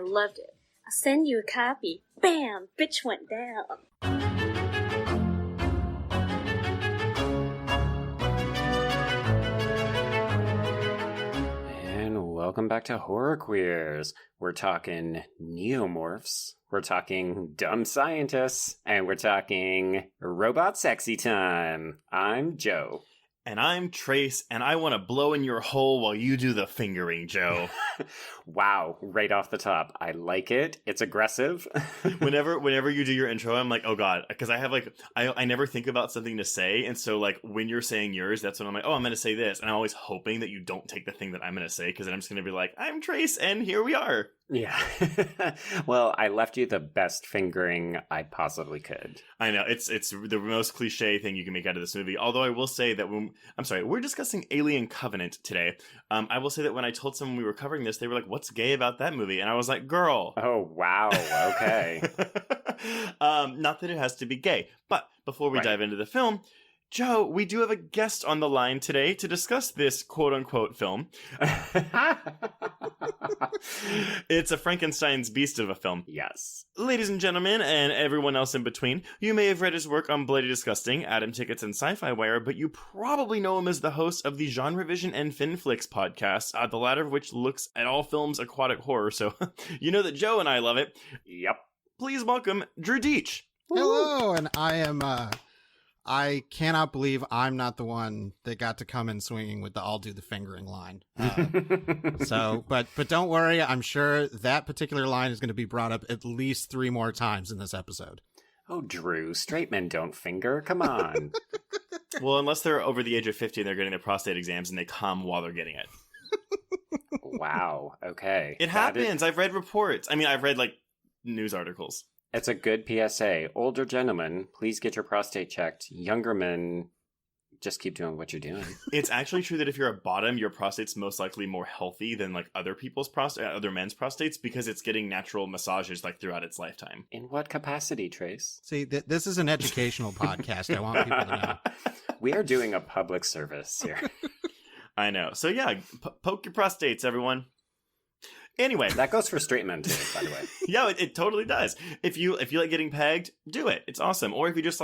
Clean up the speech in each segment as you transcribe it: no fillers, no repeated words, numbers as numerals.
loved it. I'll send you a copy. Bam! Bitch went down. Welcome back to Horror Queers. We're talking neomorphs, we're talking dumb scientists, and we're talking robot sexy time. I'm Joe. And I'm Trace, and I want to blow in your hole while you do the fingering, Joe. Wow, right off the top. I like it. It's aggressive. Whenever you do your intro, I'm like, oh god, because I have I never think about something to say, and so when you're saying yours, that's when I'm like, oh, I'm going to say this, and I'm always hoping that you don't take the thing that I'm going to say, because then I'm just going to be like, I'm Trace, and here we are. Yeah. Well, I left you the best fingering I possibly could. I know. It's the most cliche thing you can make out of this movie. Although I will say that we're discussing Alien Covenant today. I will say that when I told someone we were covering this, they were like, what's gay about that movie? And I was like, girl. Oh, wow. Okay. Not that it has to be gay. But before we dive into the film, Joe, we do have a guest on the line today to discuss this quote-unquote film. It's a Frankenstein's beast of a film. Yes. Ladies and gentlemen, and everyone else in between, you may have read his work on Bloody Disgusting, Atom Tickets, and Sci-Fi Wire, but you probably know him as the host of the GenreVision and Fin Flicks podcast, the latter of which looks at all films aquatic horror, so you know that Joe and I love it. Yep. Please welcome Drew Dietsch. Hello, and I cannot believe I'm not the one that got to come in swinging with the "I'll do the fingering" line. But don't worry. I'm sure that particular line is going to be brought up at least 3 more times in this episode. Oh, Drew, straight men don't finger. Come on. Well, unless they're over the age of 50 and they're getting their prostate exams and they come while they're getting it. Wow. Okay. It happens. I've read reports. I mean, I've read news articles. It's a good PSA. Older gentlemen, please get your prostate checked. Younger men, just keep doing what you're doing. It's actually true that if you're a bottom, your prostate's most likely more healthy than other men's prostates, because it's getting natural massages throughout its lifetime. In what capacity, Trace? See, this is an educational podcast. I want people to know. We are doing a public service here. I know. So yeah, poke your prostates, everyone. Anyway, that goes for straight men too, by the way. Yeah, it totally does. If you like getting pegged, do it. It's awesome. Or if you just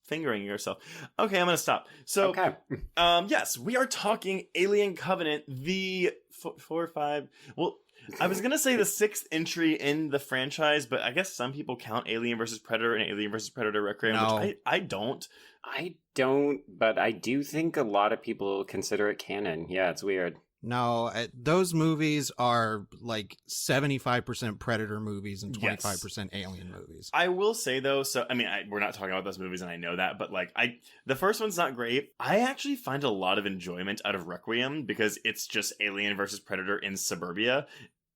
fingering yourself. Okay, I'm gonna stop. So, okay. Yes, we are talking Alien Covenant, the 4 or 5. Well, I was gonna say the 6th entry in the franchise, but I guess some people count Alien vs. Predator and Alien vs. Predator Requiem, no. Which I don't. I don't, but I do think a lot of people consider it canon. Yeah, it's weird. No, those movies are 75% Predator movies and 25% Alien movies. I will say though, so I mean, we're not talking about those movies, and I know that, but the first one's not great. I actually find a lot of enjoyment out of Requiem because it's just Alien versus Predator in suburbia,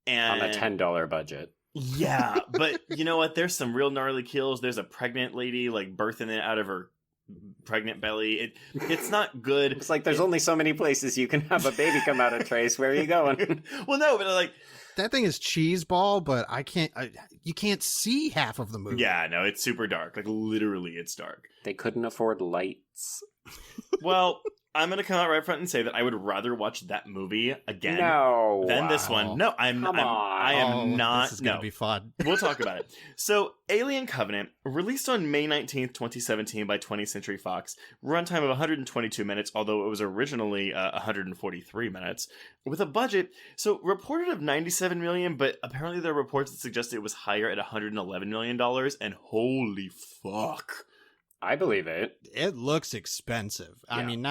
and on a $10 budget. Yeah, but you know what? There's some real gnarly kills. There's a pregnant lady birthing it out of her pregnant belly. It's not good. It's there's only so many places you can have a baby come out of, Trace. Where are you going? Well, no, but that thing is cheeseball, but you can't see half of the movie. Yeah, no, it's super dark. Literally, it's dark. They couldn't afford lights. Well, I'm going to come out right front and say that I would rather watch that movie again than this one. No, I am not. This is going to be fun. We'll talk about it. So, Alien Covenant, released on May 19th, 2017 by 20th Century Fox, runtime of 122 minutes, although it was originally 143 minutes, with a budget, so reported of $97 million, but apparently there are reports that suggest it was higher at $111 million, and holy fuck. I believe it. It looks expensive. Yeah. I mean,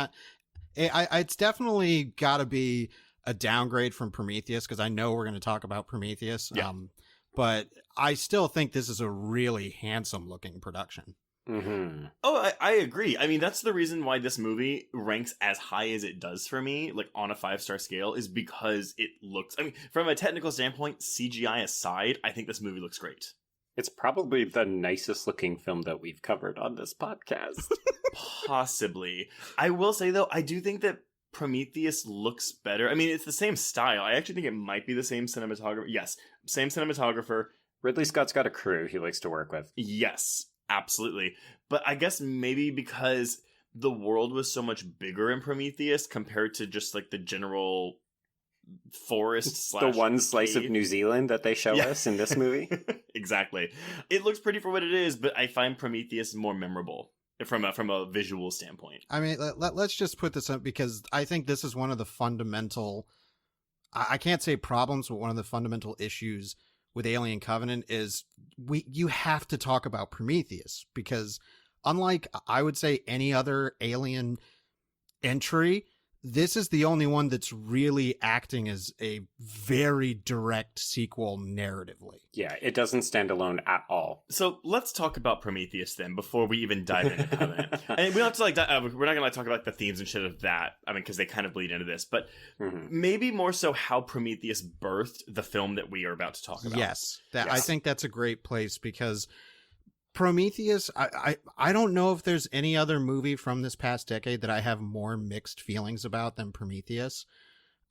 it's definitely got to be a downgrade from Prometheus, because I know we're going to talk about Prometheus. Yeah. But I still think this is a really handsome looking production. Mm-hmm. Oh, I agree. I mean, that's the reason why this movie ranks as high as it does for me, on a 5-star scale, is because it looks, I mean, from a technical standpoint, CGI aside, I think this movie looks great. It's probably the nicest looking film that we've covered on this podcast. Possibly. I will say, though, I do think that Prometheus looks better. I mean, it's the same style. I actually think it might be the same cinematographer. Yes, same cinematographer. Ridley Scott's got a crew he likes to work with. Yes, absolutely. But I guess maybe because the world was so much bigger in Prometheus compared to just the general forest / The one slice cave. of New Zealand that they show us in this movie. Exactly. It looks pretty for what it is, but I find Prometheus more memorable from a visual standpoint. I mean, let's just put this up, because I think this is one of the fundamental, I can't say problems, but one of the fundamental issues with Alien Covenant is you have to talk about Prometheus, because unlike, I would say, any other Alien entry, this is the only one that's really acting as a very direct sequel narratively. Yeah, it doesn't stand alone at all. So let's talk about Prometheus then before we even dive into Covenant. And we don't have to we're not gonna talk about the themes and shit of that. I mean, because they kind of bleed into this, but maybe more so how Prometheus birthed the film that we are about to talk about. Yes. I think that's a great place, because Prometheus, I don't know if there's any other movie from this past decade that I have more mixed feelings about than Prometheus.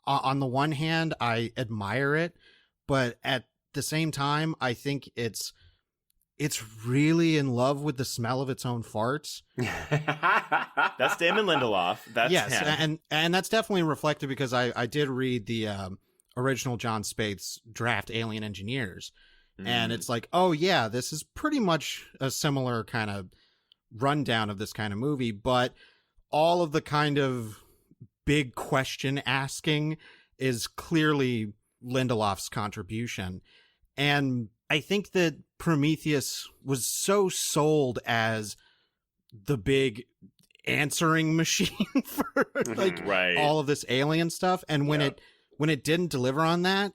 On the one hand, I admire it, but at the same time, I think it's really in love with the smell of its own farts. That's Damon Lindelof. That's him. and that's definitely reflected, because I did read the original John Spaeth's draft Alien Engineers. And it's like, oh yeah, this is pretty much a similar kind of rundown of this kind of movie, but all of the kind of big question asking is clearly Lindelof's contribution. And I think that Prometheus was so sold as the big answering machine for all of this alien stuff. And when it didn't deliver on that,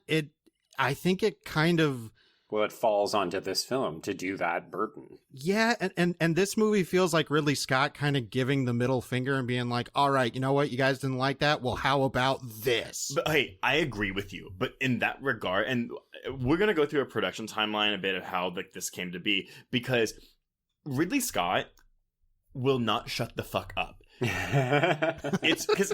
I think it kind of, well, it falls onto this film to do that burden. Yeah, and this movie feels like Ridley Scott kind of giving the middle finger and being like, all right, you know what? You guys didn't like that? Well, how about this? But hey, I agree with you. But in that regard, and we're going to go through a production timeline a bit of how this came to be, because Ridley Scott will not shut the fuck up. It's because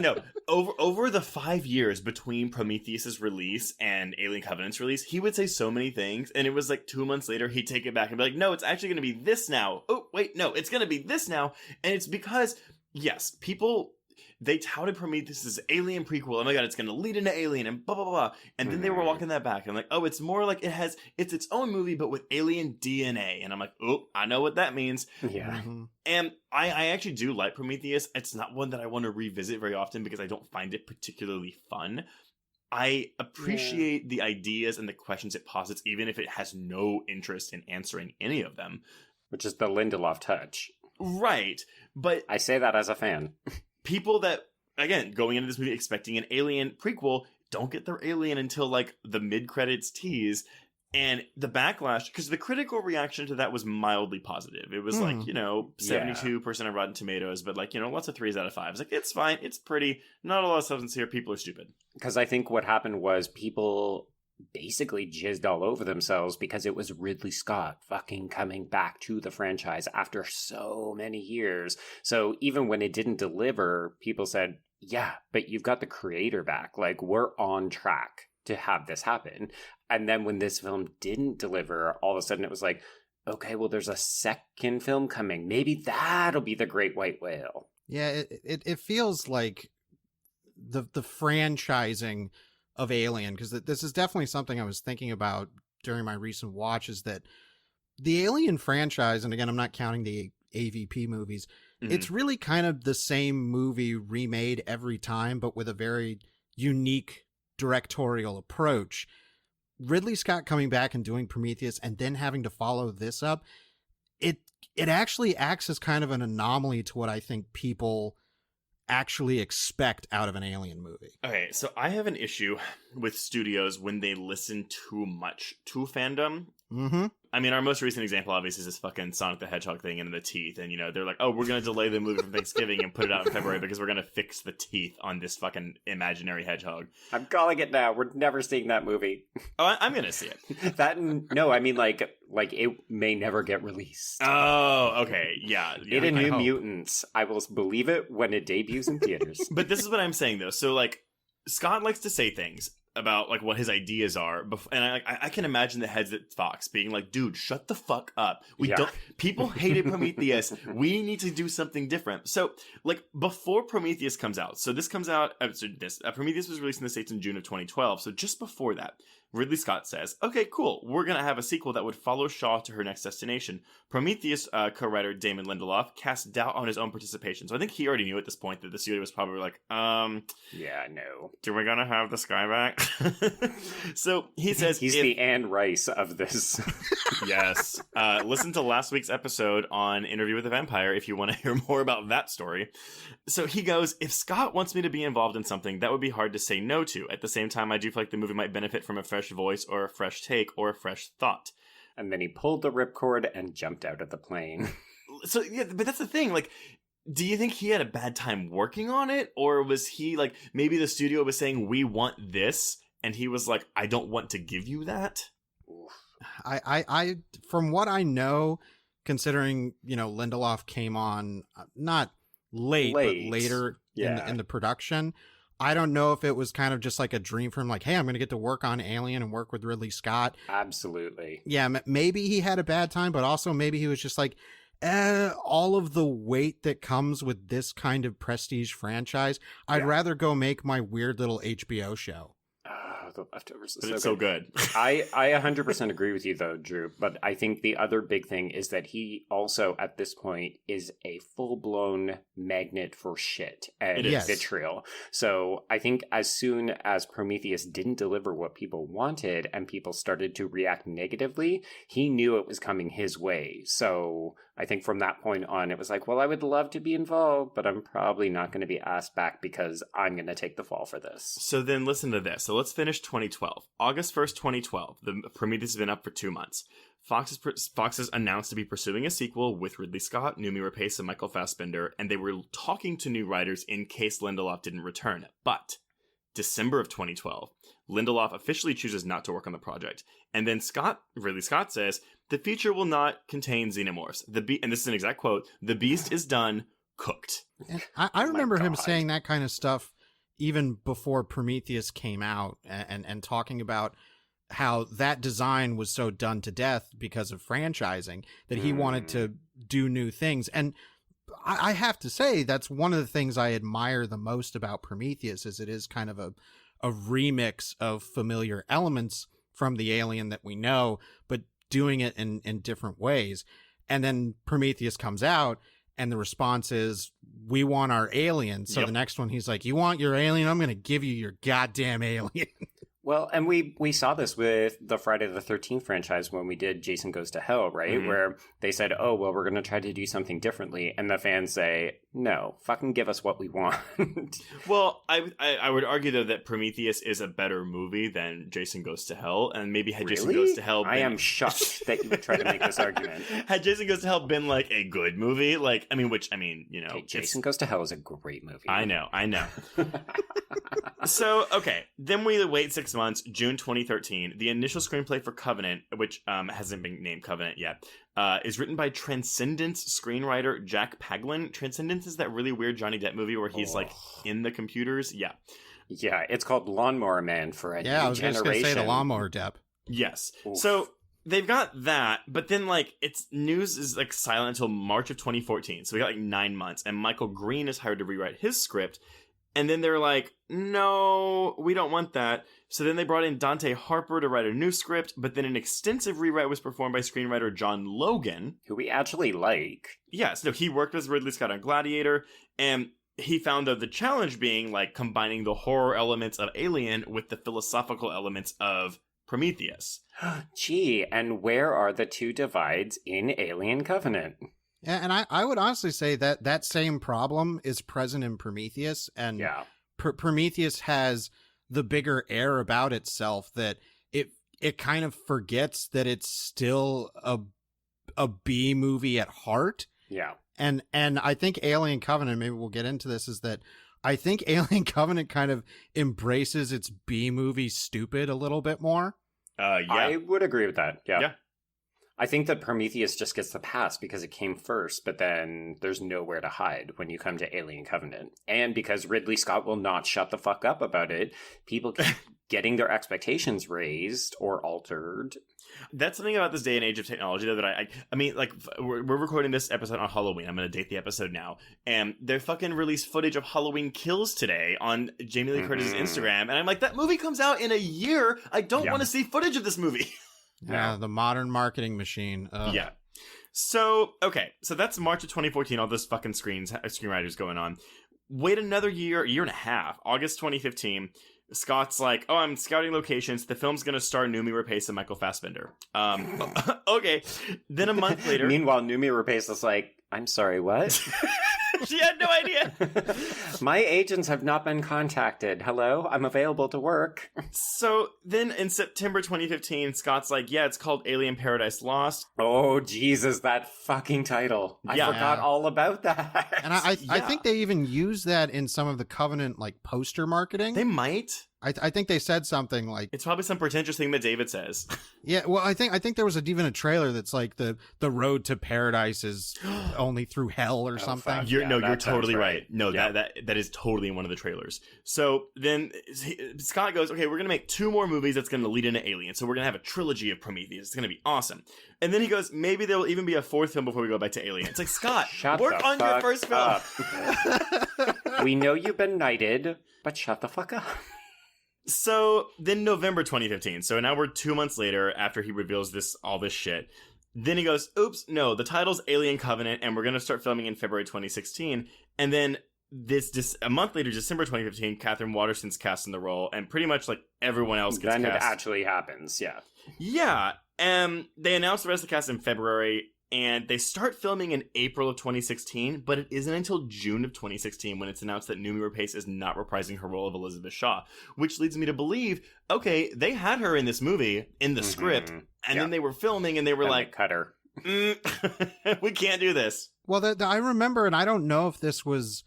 over the 5 years between Prometheus's release and Alien Covenant's release, he would say so many things, and it was like 2 months later he'd take it back and be like, no, it's actually going to be this now. Oh wait, no, it's going to be this now. And it's because, yes, people, they touted Prometheus as Alien prequel. Oh my god, it's going to lead into Alien and blah blah blah. And then they were walking that back and like, oh, it's more like it's its own movie but with alien DNA. And I'm like, oh, I know what that means. Yeah. And I actually do like Prometheus. It's not one that I want to revisit very often because I don't find it particularly fun. I appreciate the ideas and the questions it posits, even if it has no interest in answering any of them. Which is the Lindelof touch. Right. But I say that as a fan. People that, again, going into this movie expecting an Alien prequel don't get their Alien until like the mid-credits tease. And the backlash, because the critical reaction to that was mildly positive. It was 72% of Rotten Tomatoes, but lots of 3s out of 5s. Like, it's fine, it's pretty, not a lot of substance here, people are stupid. Because I think what happened was people basically jizzed all over themselves because it was Ridley Scott fucking coming back to the franchise after so many years. So even when it didn't deliver, people said, yeah, but you've got the creator back. Like, we're on track to have this happen. And then when this film didn't deliver, all of a sudden it was like, okay, well, there's a second film coming. Maybe that'll be the Great White Whale. Yeah, it feels like the franchising of Alien, because this is definitely something I was thinking about during my recent watch, is that the Alien franchise, and again, I'm not counting the AVP movies, it's really kind of the same movie remade every time, but with a very unique directorial approach. Ridley Scott coming back and doing Prometheus and then having to follow this up, it actually acts as kind of an anomaly to what I think people actually expect out of an Alien movie. Okay, so I have an issue with studios when they listen too much to fandom. Mm-hmm. I mean, our most recent example, obviously, is this fucking Sonic the Hedgehog thing and the teeth. And, they're like, oh, we're going to delay the movie from Thanksgiving and put it out in February because we're going to fix the teeth on this fucking imaginary hedgehog. I'm calling it now. We're never seeing that movie. Oh, I'm going to see it. No, I mean, like it may never get released. Oh, okay. Yeah. It in New Mutants. I will believe it when it debuts in theaters. But this is what I'm saying, though. So, Scott likes to say things. about like what his ideas are, and I can imagine the heads at Fox being like, "Dude, shut the fuck up. People hated Prometheus. We need to do something different." So, like before Prometheus comes out, so this comes out. Prometheus was released in the States in June of 2012. So just before that, Ridley Scott says, "Okay, cool. We're gonna have a sequel that would follow Shaw to her next destination." Prometheus co-writer Damon Lindelof cast doubt on his own participation. So I think he already knew at this point that the studio was probably like, yeah, no. Do we gonna have this guy back? So he says he's the Anne Rice of this. Yes. Listen to last week's episode on Interview with the Vampire if you want to hear more about that story. So he goes, if Scott wants me to be involved in something, that would be hard to say no to. At the same time, I do feel like the movie might benefit from a fresh voice or a fresh take or a fresh thought. And then he pulled the ripcord and jumped out of the plane. So, yeah, but that's the thing. Like, do you think he had a bad time working on it? Or was he like, maybe the studio was saying, we want this, and he was like, I don't want to give you that? I from what I know, considering, Lindelof came on not late. But later in the production, I don't know if it was kind of just like a dream for him, like, hey, I'm going to get to work on Alien and work with Ridley Scott. Absolutely. Yeah, maybe he had a bad time, but also maybe he was just like, all of the weight that comes with this kind of prestige franchise, I'd rather go make my weird little HBO show. The Leftovers is but it's so good. I 100% agree with you though, Drew, but I think the other big thing is that he also at this point is a full-blown magnet for shit and vitriol. So I think as soon as Prometheus didn't deliver what people wanted and people started to react negatively, he knew it was coming his way. So I think from that point on, it was like, well, I would love to be involved, but I'm probably not going to be asked back because I'm going to take the fall for this. So then listen to this. So let's finish 2012. August 1st, 2012. The Prometheus has been up for 2 months. Fox has announced to be pursuing a sequel with Ridley Scott, Noomi Rapace, and Michael Fassbender, and they were talking to new writers in case Lindelof didn't return. But December of 2012, Lindelof officially chooses not to work on the project. And then Ridley Scott says, the feature will not contain xenomorphs. And this is an exact quote, the beast is done, cooked. And I remember him saying that kind of stuff even before Prometheus came out and talking about how that design was so done to death because of franchising that he wanted to do new things. And I have to say, that's one of the things I admire the most about Prometheus is it is kind of a remix of familiar elements from the Alien that we know, but doing it in different ways. And then Prometheus comes out and the response is, we want our alien. So the next one, he's like, you want your alien? I'm going to give you your goddamn alien. Well, and we saw this with the Friday the 13th franchise when we did Jason Goes to Hell, right? Mm-hmm. Where they said, oh, well, we're going to try to do something differently. And the fans say, no, fucking give us what we want. Well, I would argue, though, that Prometheus is a better movie than Jason Goes to Hell. And maybe had Jason Goes to Hell been... I am shocked that you would try to make this argument. Had Jason Goes to Hell been like a good movie? Jason Goes to Hell is a great movie. I know. So, okay. Then we wait 6 months, June 2013. The initial screenplay for Covenant, which hasn't been named Covenant yet, is written by Transcendence screenwriter Jack Paglin. Transcendence is that really weird Johnny Depp movie where he's like in the computers. Yeah. Yeah, it's called Lawnmower Man for a new generation. Yeah, I was just going to say the Lawnmower Depp. Yes. Oof. So they've got that, but then news is like silent until March of 2014. So we got like 9 months, and Michael Green is hired to rewrite his script. And then they're like, no, we don't want that. So then they brought in Dante Harper to write a new script, but then an extensive rewrite was performed by screenwriter John Logan. Who we actually like. Yes, no, he worked with Ridley Scott on Gladiator, and he found the challenge being like combining the horror elements of Alien with the philosophical elements of Prometheus. Gee, and where are the two divides in Alien Covenant? Yeah, and I would honestly say that same problem is present in Prometheus, and Prometheus has the bigger air about itself that it kind of forgets that it's still a B movie at heart. Yeah. And I think Alien Covenant, maybe we'll get into this, is that I think Alien Covenant kind of embraces its B movie stupid a little bit more. Yeah. I would agree with that. Yeah. I think that Prometheus just gets the pass because it came first, but then there's nowhere to hide when you come to Alien Covenant. And because Ridley Scott will not shut the fuck up about it, people keep getting their expectations raised or altered. That's something about this day and age of technology, though, that I mean, like, we're recording this episode on Halloween. I'm going to date the episode now. And they fucking released footage of Halloween Kills today on Jamie Lee Curtis's Instagram. And I'm like, that movie comes out in a year. I don't want to see footage of this movie. Yeah, the modern marketing machine. Ugh. Yeah. So, okay. So that's March of 2014, all this fucking screenwriters going on. Wait another year and a half. August 2015. Scott's like, oh, I'm scouting locations. The film's going to star Noomi Rapace and Michael Fassbender. Okay. Then a month later. Meanwhile, Noomi Rapace is like, I'm sorry, what? She had no idea. My agents have not been contacted. Hello? I'm available to work. So then in September 2015, Scott's like, yeah, it's called Alien Paradise Lost. Oh, Jesus, that fucking title. I forgot all about that. And I think they even use that in some of the Covenant, like, poster marketing. They might. I think they said something like, it's probably some pretentious thing that David says. Yeah, well, I think there was even a trailer that's like the road to paradise is only through hell or something. You're totally right. No, that is totally in one of the trailers. So then Scott goes, okay, we're gonna make 2 more movies that's gonna lead into Alien. So we're gonna have a trilogy of Prometheus. It's gonna be awesome. And then he goes, maybe there will even be a 4th film before we go back to Alien. It's like, Scott, work on your first film. We know you've been knighted, but shut the fuck up. So then November 2015. So now we're 2 months later after he reveals all this shit. Then he goes, oops, no, the title's Alien Covenant, and we're going to start filming in February 2016. And then a month later, December 2015, Catherine Waterston's cast in the role, and pretty much like everyone else gets cast. Then it actually happens, yeah. Yeah. They announced the rest of the cast in February, and they start filming in April of 2016, but it isn't until June of 2016 when it's announced that Noomi Rapace is not reprising her role of Elizabeth Shaw, which leads me to believe, okay, they had her in this movie, in the script, and then they were filming, and they were like, cut her. We can't do this. Well, I remember, and I don't know if this was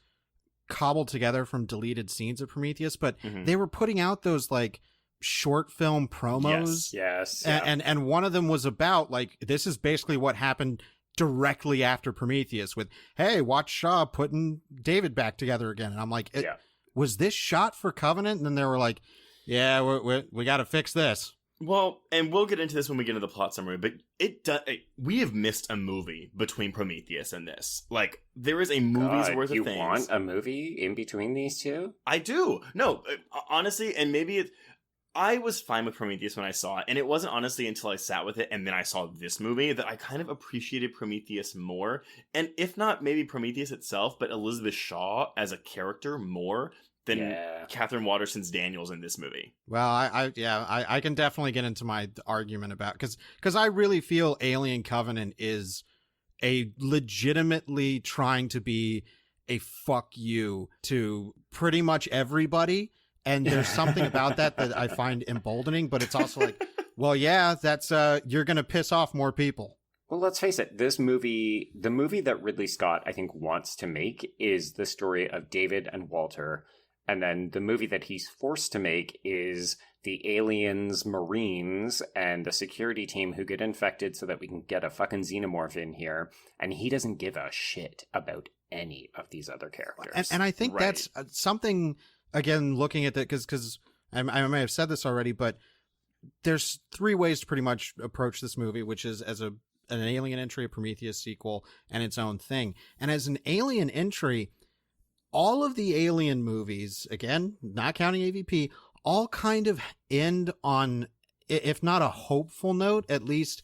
cobbled together from deleted scenes of Prometheus, but they were putting out those, like, short film promos. Yes. And one of them was about, like, this is basically what happened directly after Prometheus with, hey, watch Shaw putting David back together again. And I'm like, was this shot for Covenant? And then they were like, yeah, we got to fix this. Well, and we'll get into this when we get into the plot summary, but we have missed a movie between Prometheus and this. Like, there is a movie's worth of things. You want a movie in between these two? I do. No, honestly, and maybe I was fine with Prometheus when I saw it, and it wasn't honestly until I sat with it and then I saw this movie that I kind of appreciated Prometheus more. And if not maybe Prometheus itself, but Elizabeth Shaw as a character more than Catherine Waterston's Daniels in this movie. Well, I can definitely get into my argument about, because I really feel Alien Covenant is a legitimately trying to be a fuck you to pretty much everybody. And there's something about that I find emboldening, but it's also like, well, yeah, that's, you're going to piss off more people. Well, let's face it, the movie that Ridley Scott, I think, wants to make is the story of David and Walter. And then the movie that he's forced to make is the aliens, Marines, and the security team who get infected so that we can get a fucking xenomorph in here. And he doesn't give a shit about any of these other characters. And I think that's something... Again, looking at that, because I may have said this already, but there's 3 ways to pretty much approach this movie, which is as an Alien entry, a Prometheus sequel, and its own thing. And as an Alien entry, all of the Alien movies, again, not counting AVP, all kind of end on, if not a hopeful note, at least,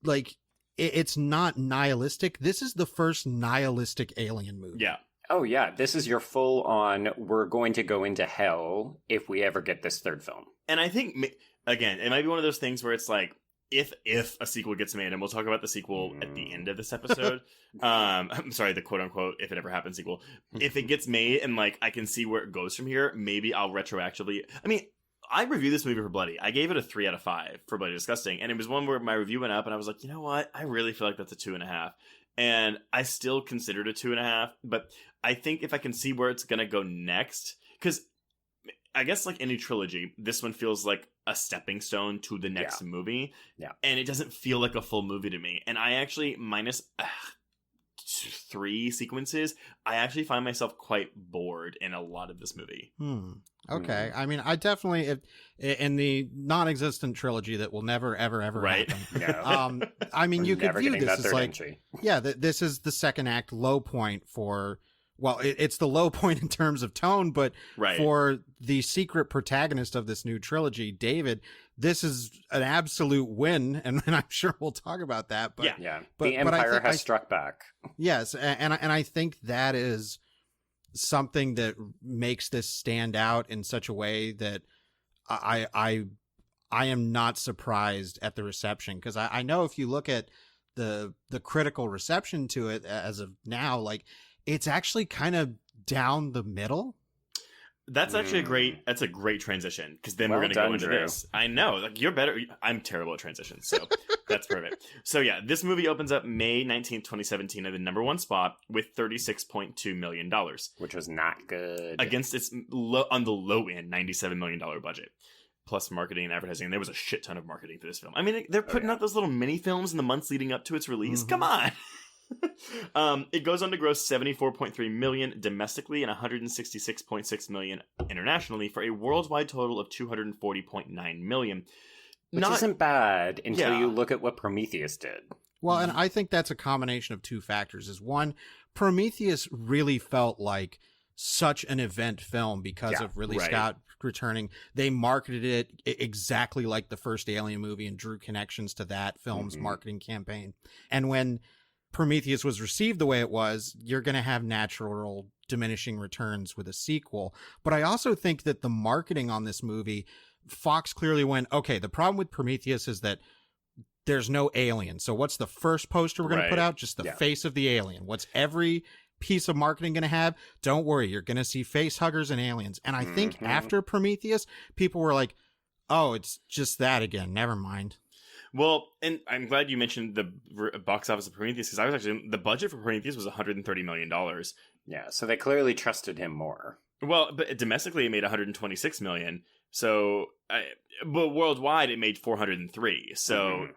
like, it's not nihilistic. This is the first nihilistic Alien movie. Yeah. Oh, yeah, this is your full-on, we're going to go into hell if we ever get this 3rd film. And I think, again, it might be one of those things where it's like, if a sequel gets made, and we'll talk about the sequel at the end of this episode, I'm sorry, the quote-unquote, if it ever happens sequel, if it gets made and, like, I can see where it goes from here, maybe I'll retroactively, I mean, I reviewed this movie for Bloody. I gave it a 3 out of 5 for Bloody Disgusting, and it was one where my review went up, and I was like, you know what, I really feel like that's a 2.5. And I still considered it 2.5, but I think if I can see where it's going to go next, because I guess like any trilogy, this one feels like a stepping stone to the next movie. Yeah. And it doesn't feel like a full movie to me. And I actually, minus 3 sequences, I actually find myself quite bored in a lot of this movie. Okay. I mean, I definitely, in the non-existent trilogy that will never, ever, ever Right. happen. No. I mean, We're you could never view getting this that as third like, entry. this is the second act low point for, well, it's the low point in terms of tone, but Right. for the secret protagonist of this new trilogy, David, this is an absolute win, and I'm sure we'll talk about that. But Yeah. but The I Empire think has struck back. yes, and I think that is something that makes this stand out in such a way that I am not surprised at the reception, because I know if you look at the critical reception to it as of now, like it's actually kind of down the middle. That's actually a great transition, because then Well we're going to go done, into Drew. this. I know, like you're better. I'm terrible at transitions, so that's perfect. So yeah, this movie opens up May 19th, 2017 at the number 1 spot with $36.2 million. Which was not good. Against its on the low end $97 million budget. Plus marketing and advertising. And there was a shit ton of marketing for this film. I mean, they're putting out those little mini films in the months leading up to its release. Come on. It goes on to gross $74.3 million domestically and $166.6 million internationally for a worldwide total of $240.9 million. Which isn't bad until Yeah. you look at what Prometheus did. Well, and I think that's a combination of 2 factors. Is one, Prometheus really felt like such an event film because of Ridley right. Scott returning. They marketed it exactly like the first Alien movie and drew connections to that film's marketing campaign. And when Prometheus was received the way it was, you're going to have natural diminishing returns with a sequel. But I also think that the marketing on this movie, Fox clearly went, okay, the problem with Prometheus is that there's no alien. So what's the first poster we're going to put out? Just the face of the alien. What's every piece of marketing going to have? Don't worry, you're going to see face huggers and aliens. And I think after Prometheus, people were like, oh, it's just that again. Never mind. Well, and I'm glad you mentioned the box office of Prometheus, because I was actually, the budget for Prometheus was $130 million. Yeah, so they clearly trusted him more. Well, but domestically it made $126 million. So, but worldwide it made $403. So,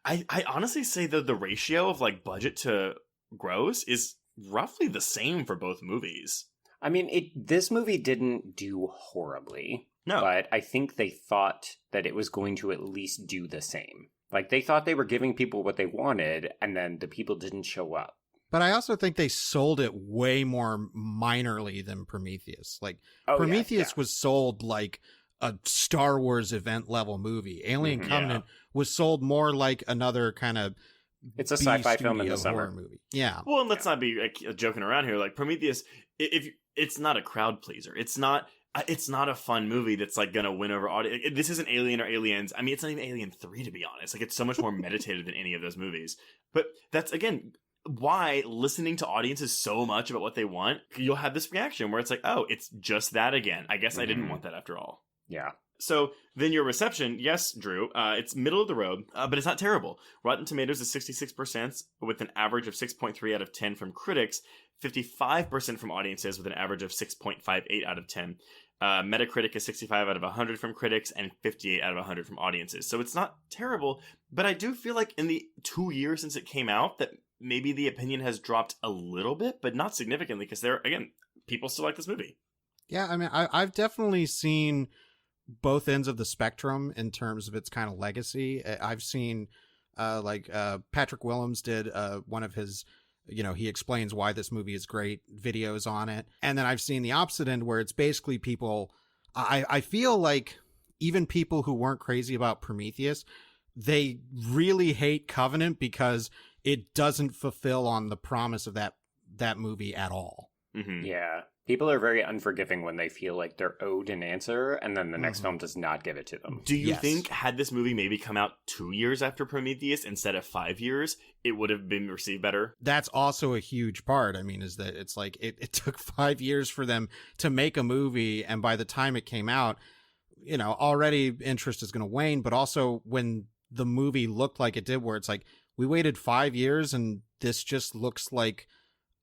I honestly say that the ratio of like budget to gross is roughly the same for both movies. I mean, this movie didn't do horribly. No. But I think they thought that it was going to at least do the same. Like, they thought they were giving people what they wanted, and then the people didn't show up. But I also think they sold it way more minorly than Prometheus. Like, Prometheus was sold like a Star Wars event level movie. Alien Covenant was sold more like another kind of it's a sci-fi film in the summer movie. Yeah. Well, and let's not be joking around here. Like Prometheus, if it's not a crowd pleaser, it's not a fun movie that's like gonna win over audience. This isn't Alien or Aliens. I mean, it's not even Alien 3, to be honest. Like, it's so much more meditative than any of those movies. But that's, again, why listening to audiences so much about what they want, you'll have this reaction where it's like, oh, it's just that again. I guess I didn't want that after all. Yeah. So then your reception, yes, Drew, it's middle of the road, but it's not terrible. Rotten Tomatoes is 66% with an average of 6.3 out of 10 from critics, 55% from audiences with an average of 6.58 out of 10. Metacritic is 65 out of 100 from critics and 58 out of 100 from audiences. So it's not terrible, but I do feel like in the 2 years since it came out that maybe the opinion has dropped a little bit, but not significantly, because people still like this movie. Yeah, I mean, I've definitely seen both ends of the spectrum in terms of its kind of legacy. I've seen Patrick Willems did one of his, he explains why this movie is great videos on it. And then I've seen the opposite end where it's basically people, I feel like even people who weren't crazy about Prometheus, they really hate Covenant because it doesn't fulfill on the promise of that movie at all. Mm-hmm. Yeah. People are very unforgiving when they feel like they're owed an answer, and then the next film does not give it to them. Do you think had this movie maybe come out 2 years after Prometheus instead of 5 years, it would have been received better? That's also a huge part. I mean, is that it's like it took 5 years for them to make a movie, and by the time it came out, already interest is going to wane, but also when the movie looked like it did, where it's like, we waited 5 years and this just looks like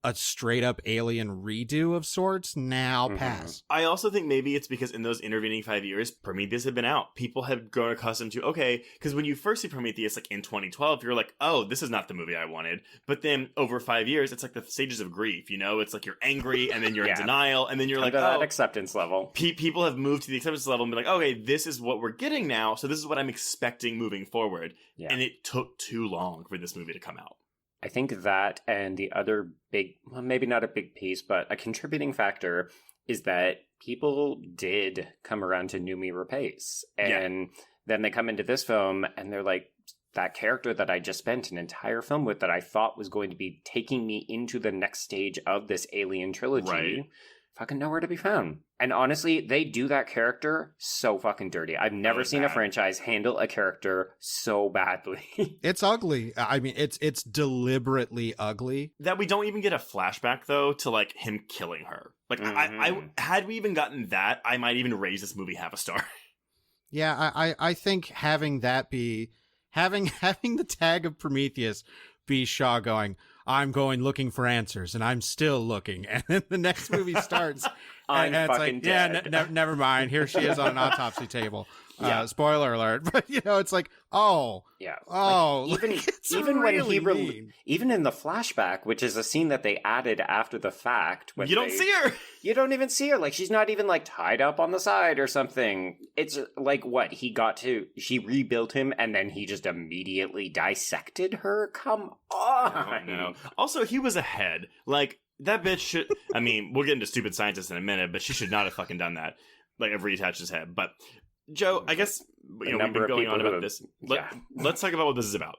a straight up Alien redo of sorts, now pass. I also think maybe it's because in those intervening 5 years, Prometheus had been out. People had grown accustomed to, okay, because when you first see Prometheus, like in 2012, you're like, oh, this is not the movie I wanted. But then over 5 years, it's like the stages of grief, you know? It's like you're angry, and then you're in denial, and then you're like, to that oh. acceptance level. People have moved to the acceptance level and be like, okay, this is what we're getting now, so this is what I'm expecting moving forward. Yeah. And it took too long for this movie to come out. I think that, and the other big, well, maybe not a big piece, but a contributing factor is that people did come around to Noomi Rapace. And then they come into this film and they're like, that character that I just spent an entire film with that I thought was going to be taking me into the next stage of this Alien trilogy, fucking nowhere to be found. And honestly, they do that character so fucking dirty. I've never seen a franchise handle a character so badly. It's ugly. I mean, it's deliberately ugly. That we don't even get a flashback, though, to, like, him killing her. Like, I had we even gotten that, I might even raise this movie half a star. Yeah, I think having that be... Having the tag of Prometheus be Shaw going, I'm going looking for answers, and I'm still looking. And then the next movie starts, and it's like, dead. Never mind. Here she is on an autopsy table. Spoiler alert. But, you know, it's like, oh. Yeah. Oh. Like, even really when even in the flashback, which is a scene that they added after the fact. When you don't see her. You don't even see her. Like, she's not even, like, tied up on the side or something. It's like, what? She rebuilt him, and then he just immediately dissected her? Come on. No. Also, he was ahead. Like, that bitch should... I mean, we'll get into stupid scientists in a minute, but she should not have fucking done that. Like, have reattached his head. But, Joe, I guess... we've been going on about this. Let's talk about what this is about.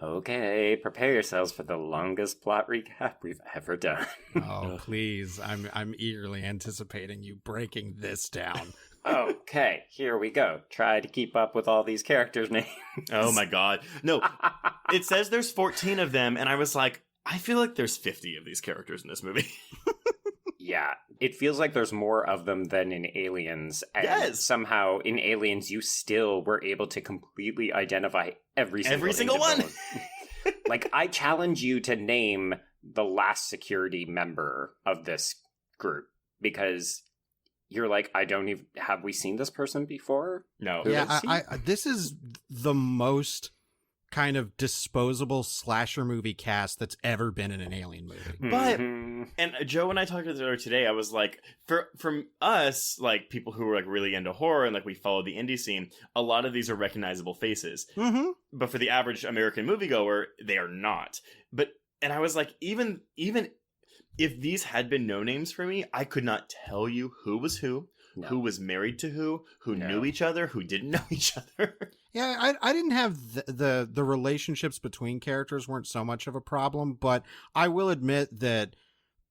Okay, prepare yourselves for the longest plot recap we've ever done. Oh, please. I'm eagerly anticipating you breaking this down. Okay, here we go. Try to keep up with all these characters' names. Oh my god. No, it says there's 14 of them, and I was like, I feel like there's 50 of these characters in this movie. Yeah, it feels like there's more of them than in Aliens. And somehow in Aliens, you still were able to completely identify every single one. Like, I challenge you to name the last security member of this group, because you're like, have we seen this person before? No. Yeah, this is the most kind of disposable slasher movie cast that's ever been in an Alien movie. But, and Joe and I talked about it today, I was like, from us, like, people who were, like, really into horror and, like, we followed the indie scene, a lot of these are recognizable faces. Mm-hmm. But for the average American moviegoer, they are not. And I was like, even if these had been no names for me, I could not tell you who was who. No. Who was married to who knew each other, who didn't know each other. Yeah, I didn't have the relationships between characters weren't so much of a problem, but I will admit that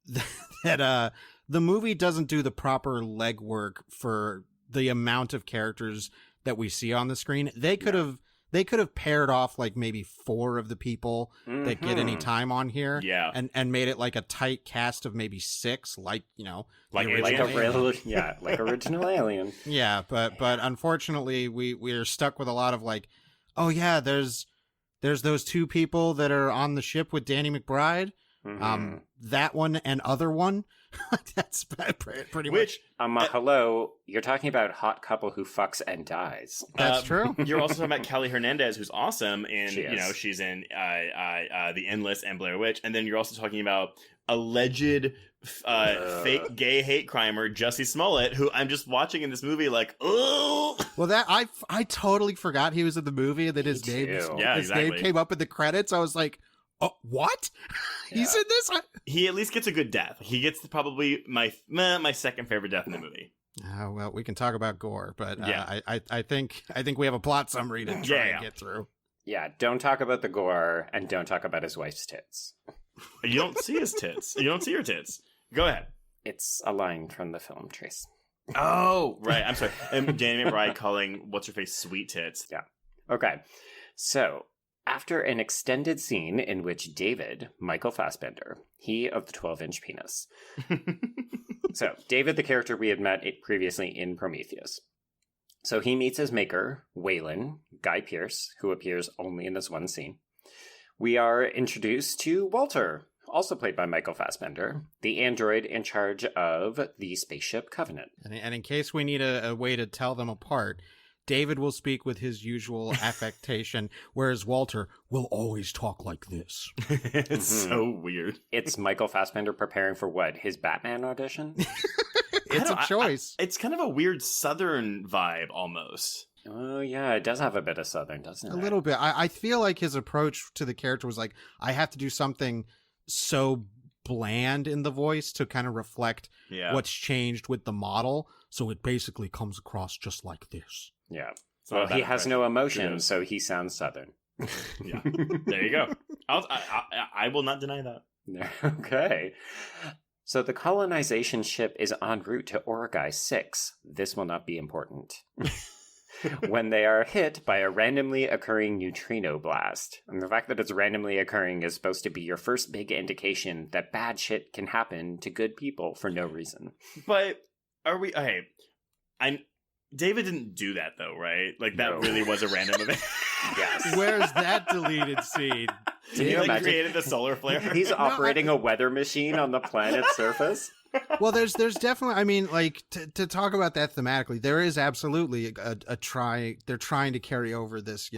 the movie doesn't do the proper legwork for the amount of characters that we see on the screen. They could have paired off like maybe 4 of the people that get any time on here, and made it like a tight cast of maybe 6, like, you know, like original Alien. Yeah, but unfortunately we're stuck with a lot of like, oh yeah, there's those 2 people that are on the ship with Danny McBride, that one and other one. That's pretty much. Hello, you're talking about hot couple who fucks and dies. That's true. You're also talking about Kelly Hernandez, who's awesome, and she's in The Endless and Blair Witch, and then you're also talking about alleged fake gay hate crimer Jussie Smollett, who I'm just watching in this movie like, oh. Well, that I totally forgot he was in the movie, and that his name came up in the credits. I was like, oh, what? Yeah. He's in this? He at least gets a good death. He gets probably my second favorite death in the movie. Well, we can talk about gore, but I think we have a plot summary to try and get through. Yeah, don't talk about the gore, and don't talk about his wife's tits. You don't see his tits. You don't see her tits. Go ahead. It's a line from the film, Trace. Oh, right. I'm sorry. And Danny McBride calling what's-her-face sweet tits. Yeah. Okay. So, after an extended scene in which David, Michael Fassbender, he of the 12-inch penis. So, David, the character we had met previously in Prometheus. So he meets his maker, Waylon, Guy Pearce, who appears only in this one scene. We are introduced to Walter, also played by Michael Fassbender, the android in charge of the spaceship Covenant. And in case we need a way to tell them apart, David will speak with his usual affectation, whereas Walter will always talk like this. It's so weird. It's Michael Fassbender preparing for what? His Batman audition? It's a choice. It's kind of a weird Southern vibe almost. Oh, yeah, it does have a bit of Southern, doesn't it? A little bit. I feel like his approach to the character was like, I have to do something so bland in the voice to kind of reflect what's changed with the model. So it basically comes across just like this. Yeah. Well, he has no emotion, so he sounds Southern. Yeah. There you go. I will not deny that. Okay. So the colonization ship is en route to Origai 6. This will not be important. When they are hit by a randomly occurring neutrino blast. And the fact that it's randomly occurring is supposed to be your first big indication that bad shit can happen to good people for no reason. But are we... Okay. David didn't do that, though, right? Like, that really was a random event. Yes. Where's that deleted scene? He created the solar flare. He's operating a weather machine on the planet's surface. Well, there's definitely, I mean, like, to talk about that thematically, there is absolutely they're trying to carry over this,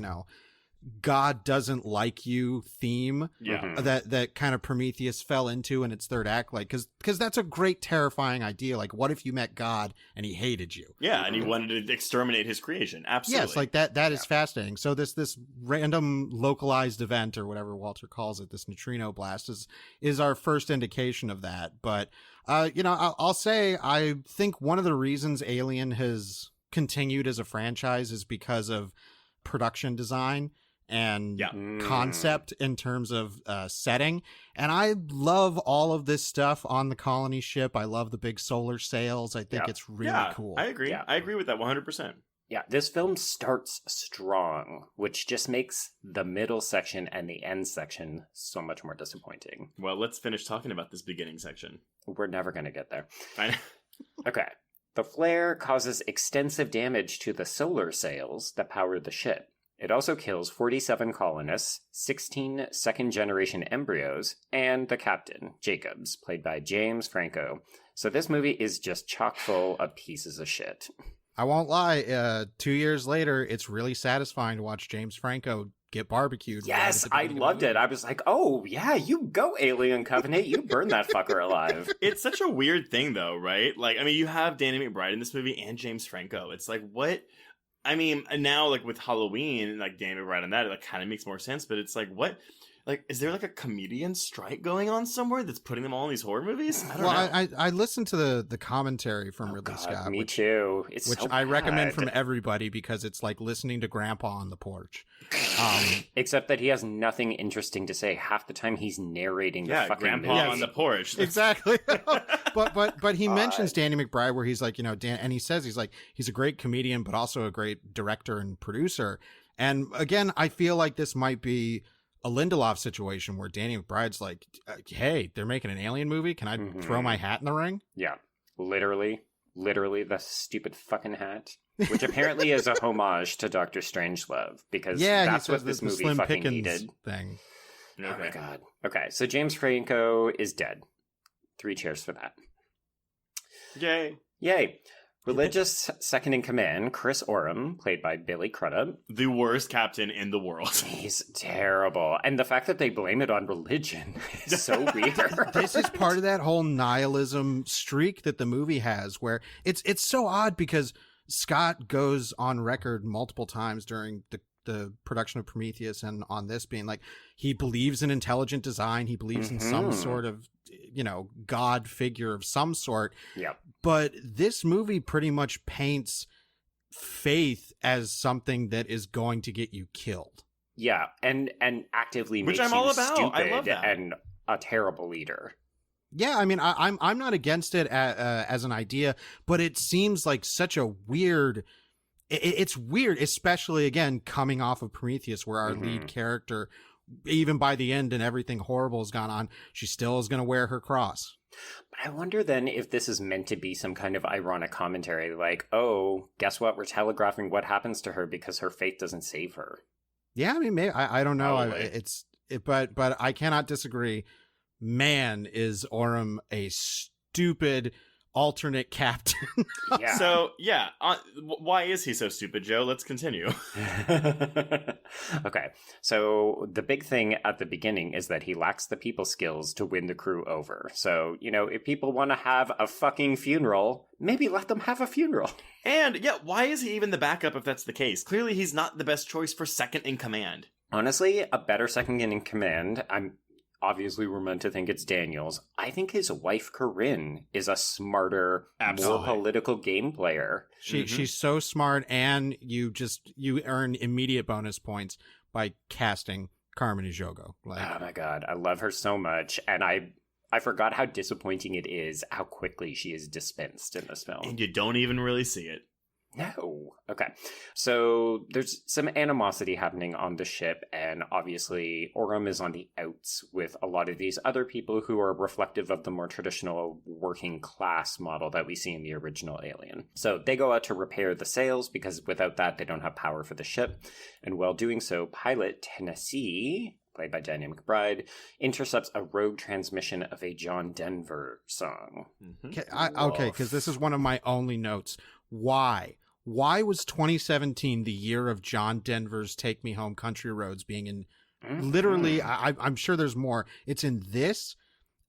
God doesn't like you theme that kind of Prometheus fell into in its third act, like, because that's a great terrifying idea. Like, what if you met God and he hated you? Yeah, and he wanted to exterminate his creation. Absolutely. Yes, like that is fascinating. So this random localized event, or whatever Walter calls it, this neutrino blast is our first indication of that. But I'll say I think one of the reasons Alien has continued as a franchise is because of production design and concept in terms of setting. And I love all of this stuff on the colony ship. I love the big solar sails. I think it's really cool. I agree. Yeah. I agree with that 100%. Yeah, this film starts strong, which just makes the middle section and the end section so much more disappointing. Well, let's finish talking about this beginning section. We're never going to get there. I know. Okay. The flare causes extensive damage to the solar sails that power the ship. It also kills 47 colonists, 16 second-generation embryos, and the captain, Jacobs, played by James Franco. So this movie is just chock full of pieces of shit. I won't lie, 2 years later, it's really satisfying to watch James Franco get barbecued. Yes, I loved it. I was like, oh, yeah, you go, Alien Covenant. You burn that fucker alive. It's such a weird thing, though, right? Like, I mean, you have Danny McBride in this movie and James Franco. It's like, what... I mean, now, like, with Halloween, like, Danny McBride on that, it like, kind of makes more sense, but it's like, what? Like, is there, like, a comedian strike going on somewhere that's putting them all in these horror movies? I don't know. I listened to the commentary from Ridley Scott. Me too. It's which so I recommend bad. from everybody because it's like listening to Grandpa on the porch. Except that he has nothing interesting to say. Half the time he's narrating the fucking Grandpa movie. on the porch. Exactly. but he mentions Danny McBride where he's like, Dan, and he says he's a great comedian, but also a great director and producer. And again, I feel like this might be a Lindelof situation where Danny McBride's like, hey, they're making an Alien movie. Can I throw my hat in the ring? Yeah, literally the stupid fucking hat, which apparently is a homage to Dr. Strangelove, because that's what this movie Slim fucking Pickens needed. Thing. Okay. Oh my god. Okay, so James Franco is dead. 3 cheers for that. Yay. Religious second in command, Chris Oram, played by Billy Crudup. The worst captain in the world. He's terrible. And the fact that they blame it on religion is so weird. This is part of that whole nihilism streak that the movie has, where it's so odd because Scott goes on record multiple times during the production of Prometheus and on this being like, he believes in intelligent design. He believes in some sort of, God figure of some sort. Yeah. But this movie pretty much paints faith as something that is going to get you killed. Yeah. And actively Which makes I'm all you about. stupid I love that. and a terrible leader. Yeah, I mean, I'm not against it as an idea, but it seems like such a weird... It's weird, especially, again, coming off of Prometheus, where our lead character, even by the end and everything horrible has gone on, she still is going to wear her cross. But I wonder then if this is meant to be some kind of ironic commentary, like, oh, guess what? We're telegraphing what happens to her because her faith doesn't save her. Yeah, I mean, maybe, I don't know. Probably. But I cannot disagree. man, is Orem a stupid alternate captain. Yeah. So, yeah, why is he so stupid, Joe? Let's continue. Okay, so the big thing at the beginning is that he lacks the people skills to win the crew over. So, if people want to have a fucking funeral, maybe let them have a funeral. And, yeah, why is he even the backup if that's the case? Clearly he's not the best choice for second in command. Honestly, a better second in command, obviously we're meant to think it's Daniel's. I think his wife Corinne is a smarter, more political game player. She's so smart, and you earn immediate bonus points by casting Carmen Ejogo. Oh my god, I love her so much, and I forgot how disappointing it is how quickly she is dispensed in this film. And you don't even really see it. No. Okay. So there's some animosity happening on the ship, and obviously Orem is on the outs with a lot of these other people who are reflective of the more traditional working class model that we see in the original Alien. So they go out to repair the sails because without that they don't have power for the ship. And while doing so, pilot Tennessee, played by Daniel McBride, intercepts a rogue transmission of a John Denver song. Okay, because this is one of my only notes. Why? Why was 2017 the year of John Denver's Take Me Home Country Roads being in literally, I'm sure there's more. It's in this,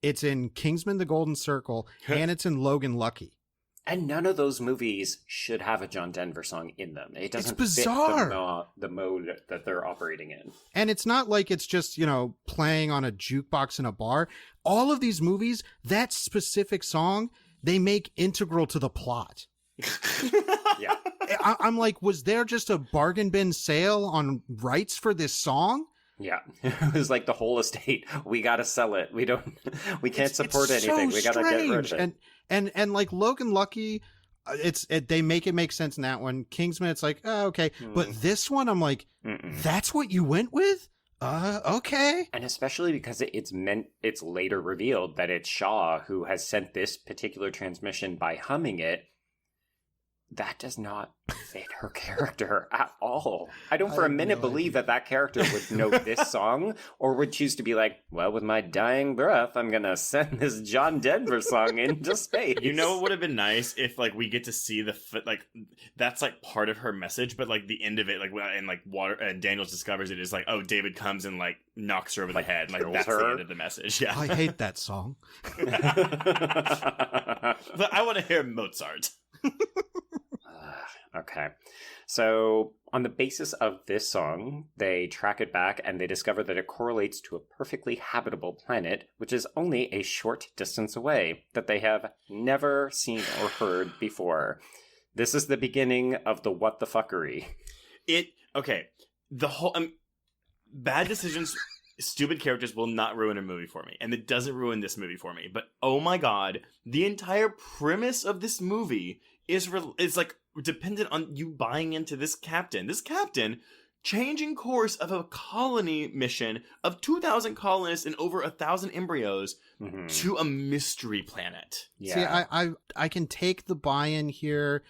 it's in Kingsman: The Golden Circle, and it's in Logan Lucky. And none of those movies should have a John Denver song in them. It doesn't It's bizarre. fit the mode that they're operating in. And it's not like it's just, playing on a jukebox in a bar. All of these movies, that specific song, they make integral to the plot. Yeah. I'm like, was there just a bargain bin sale on rights for this song? Yeah. It was like the whole estate. We got to sell it. We can't support anything. We got to get rid of it. And like Logan Lucky, they make it make sense in that one. Kingsman, it's like, oh, okay. But this one, I'm like, that's what you went with? Okay. And especially because it's later revealed that it's Shaw who has sent this particular transmission by humming it. That does not fit her character at all. I don't for a minute believe that character would know this song or would choose to be like, well, with my dying breath, I'm going to send this John Denver song into space. You know what would have been nice if we get to see that's part of her message, but the end of it, and water and Daniels discovers it is David comes and knocks her over the head. That's the end of the message. Yeah. I hate that song. But I want to hear Mozart. Okay. So on the basis of this song, they track it back and they discover that it correlates to a perfectly habitable planet, which is only a short distance away, that they have never seen or heard before. This is the beginning of the what the fuckery. The whole bad decisions, stupid characters will not ruin a movie for me, and it doesn't ruin this movie for me. But oh my god, the entire premise of this movie is dependent on you buying into this captain. This captain changing course of a colony mission of 2,000 colonists and over 1,000 embryos to a mystery planet. Yeah. See, I can take the buy-in here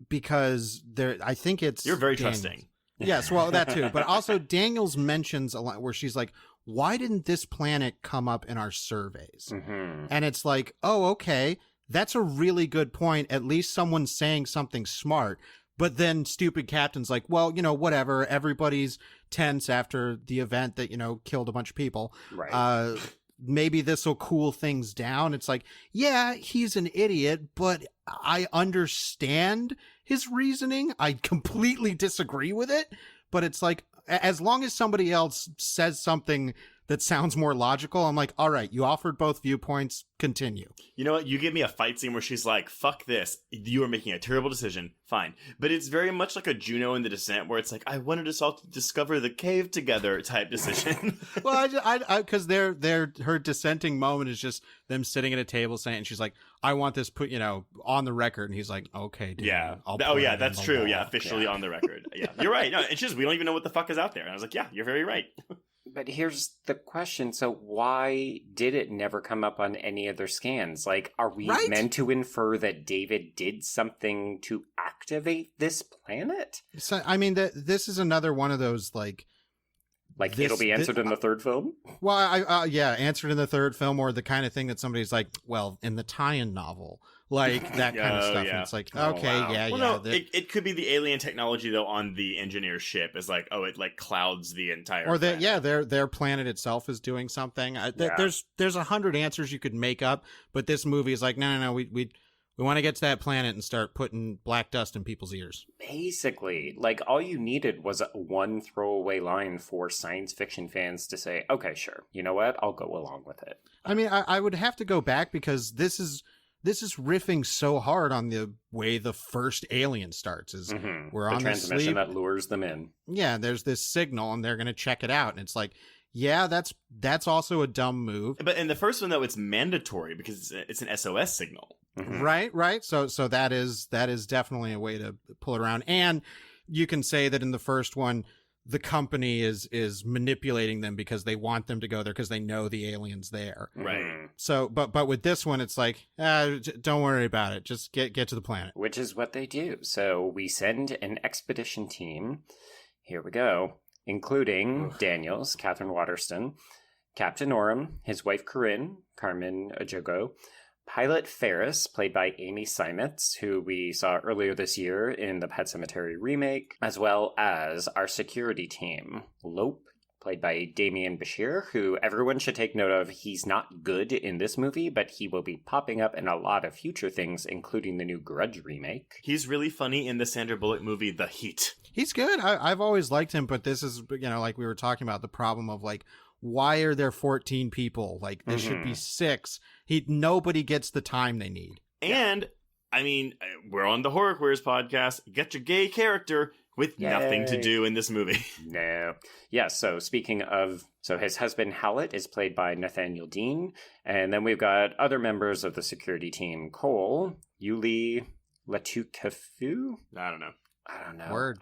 because I think it's you're very Daniels. Trusting. Yes, well, that too. But also Daniels mentions a lot where she's like, why didn't this planet come up in our surveys? And it's like, oh, okay. That's a really good point. At least someone's saying something smart. But then stupid captain's like, well, whatever. Everybody's tense after the event that, killed a bunch of people. Right. Maybe this will cool things down. It's like, yeah, he's an idiot, but I understand his reasoning. I completely disagree with it. But it's like, as long as somebody else says something that sounds more logical, I'm like, all right, you offered both viewpoints, continue. You know what? You give me a fight scene where she's like, fuck this. You are making a terrible decision. Fine. But it's very much like a Juno in The Descent where it's like, I wanted us all to discover the cave together type decision. Well, because her dissenting moment is just them sitting at a table saying, and she's like, I want this put, on the record. And he's like, okay, dude. Yeah. That's true. Wall. Yeah. Officially on the record. Yeah. You're right. No, it's just, we don't even know what the fuck is out there. And I was like, yeah, you're very right. But here's the question. So why did it never come up on any other scans? Are we meant to infer that David did something to activate this planet? So, I mean, this is another one of those, Like, it'll be answered in the third film? Well, yeah, answered in the third film, or the kind of thing that somebody's like, well, in the tie-in novel. Like, that kind of stuff. Yeah. And it's like, okay, wow. yeah, well, yeah. no, it could be the alien technology, though, on the engineer's ship is like, oh, it, like, clouds the entire or planet. their planet itself is doing something. Yeah. There's 100 answers you could make up, but this movie is like, no, we want to get to that planet and start putting black dust in people's ears. Basically, like, all you needed was one throwaway line for science fiction fans to say, okay, sure, you know what, I'll go along with it. I mean, I would have to go back because this is riffing so hard on the way the first Alien starts. Is we're on the transmission sleep that lures them in. Yeah, there's this signal and they're going to check it out. And it's like, yeah, that's also a dumb move. But in the first one, though, it's mandatory because it's an SOS signal. Mhm. Right. So that is definitely a way to pull it around. And you can say that in the first one, the company is manipulating them because they want them to go there because they know the alien's there. Right. Mhm. So, but with this one, it's like, don't worry about it. Just get to the planet. Which is what they do. So we send an expedition team. Here we go. Including Daniels, Catherine Waterston, Captain Oram, his wife Corinne, Carmen Ejogo, Pilot Ferris, played by Amy Seimetz, who we saw earlier this year in the Pet Sematary remake, as well as our security team, Lope, played by Damian Bashir, who everyone should take note of. He's not good in this movie, but he will be popping up in a lot of future things, including the new Grudge remake. He's really funny in the Sandra Bullock movie, The Heat. He's good. I've always liked him, but this is, like we were talking about, the problem of like, why are there 14 people? Like, there should be 6. Nobody gets the time they need. And, I mean, we're on the Horror Queers podcast. Get your gay character with nothing to do in this movie. No. Yeah, so speaking of... So his husband, Hallett, is played by Nathaniel Dean. And then we've got other members of the security team. Cole, Yuli Latukefu? I don't know. Word.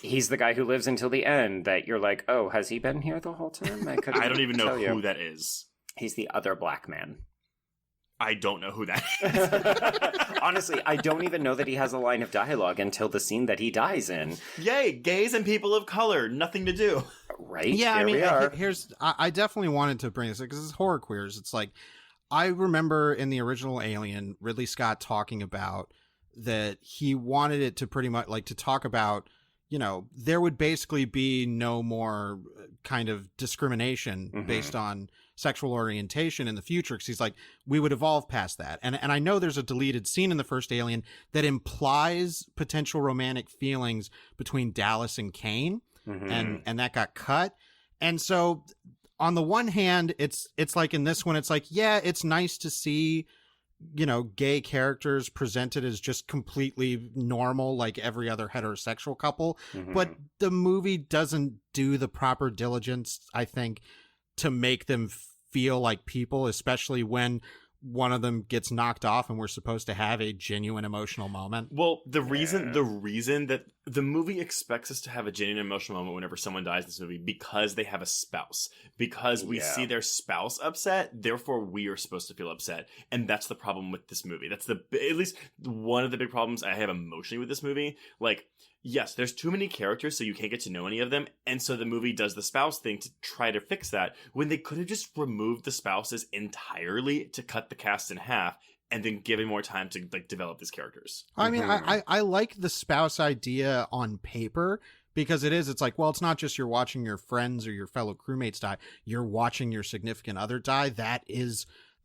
He's the guy who lives until the end that you're like, oh, has he been here the whole time? I I don't even know who that is. He's the other black man. I don't know who that is. Honestly, I don't even know that he has a line of dialogue until the scene that he dies in. Yay, gays and people of color, nothing to do. Right? Yeah, Here I mean, we are. I definitely wanted to bring this because it's Horror Queers. It's like, I remember in the original Alien, Ridley Scott talking about that he wanted it to pretty much like to talk about, there would basically be no more kind of discrimination based on sexual orientation in the future. Because he's like, we would evolve past that. And I know there's a deleted scene in the first Alien that implies potential romantic feelings between Dallas and Kane. And that got cut. And so on the one hand, it's like in this one, it's like, yeah, it's nice to see, gay characters presented as just completely normal, like every other heterosexual couple. But the movie doesn't do the proper diligence, I think, to make them feel like people, especially when one of them gets knocked off and we're supposed to have a genuine emotional moment. Well, the reason that the movie expects us to have a genuine emotional moment whenever someone dies in this movie because they have a spouse. Because we see their spouse upset, therefore we are supposed to feel upset. And that's the problem with this movie. That's at least one of the big problems I have emotionally with this movie. Like, yes, there's too many characters, so you can't get to know any of them. And so the movie does the spouse thing to try to fix that when they could have just removed the spouses entirely to cut the cast in half and then given more time to like develop these characters. I mean, I like the spouse idea on paper because it's like, well, it's not just you're watching your friends or your fellow crewmates die. You're watching your significant other die. That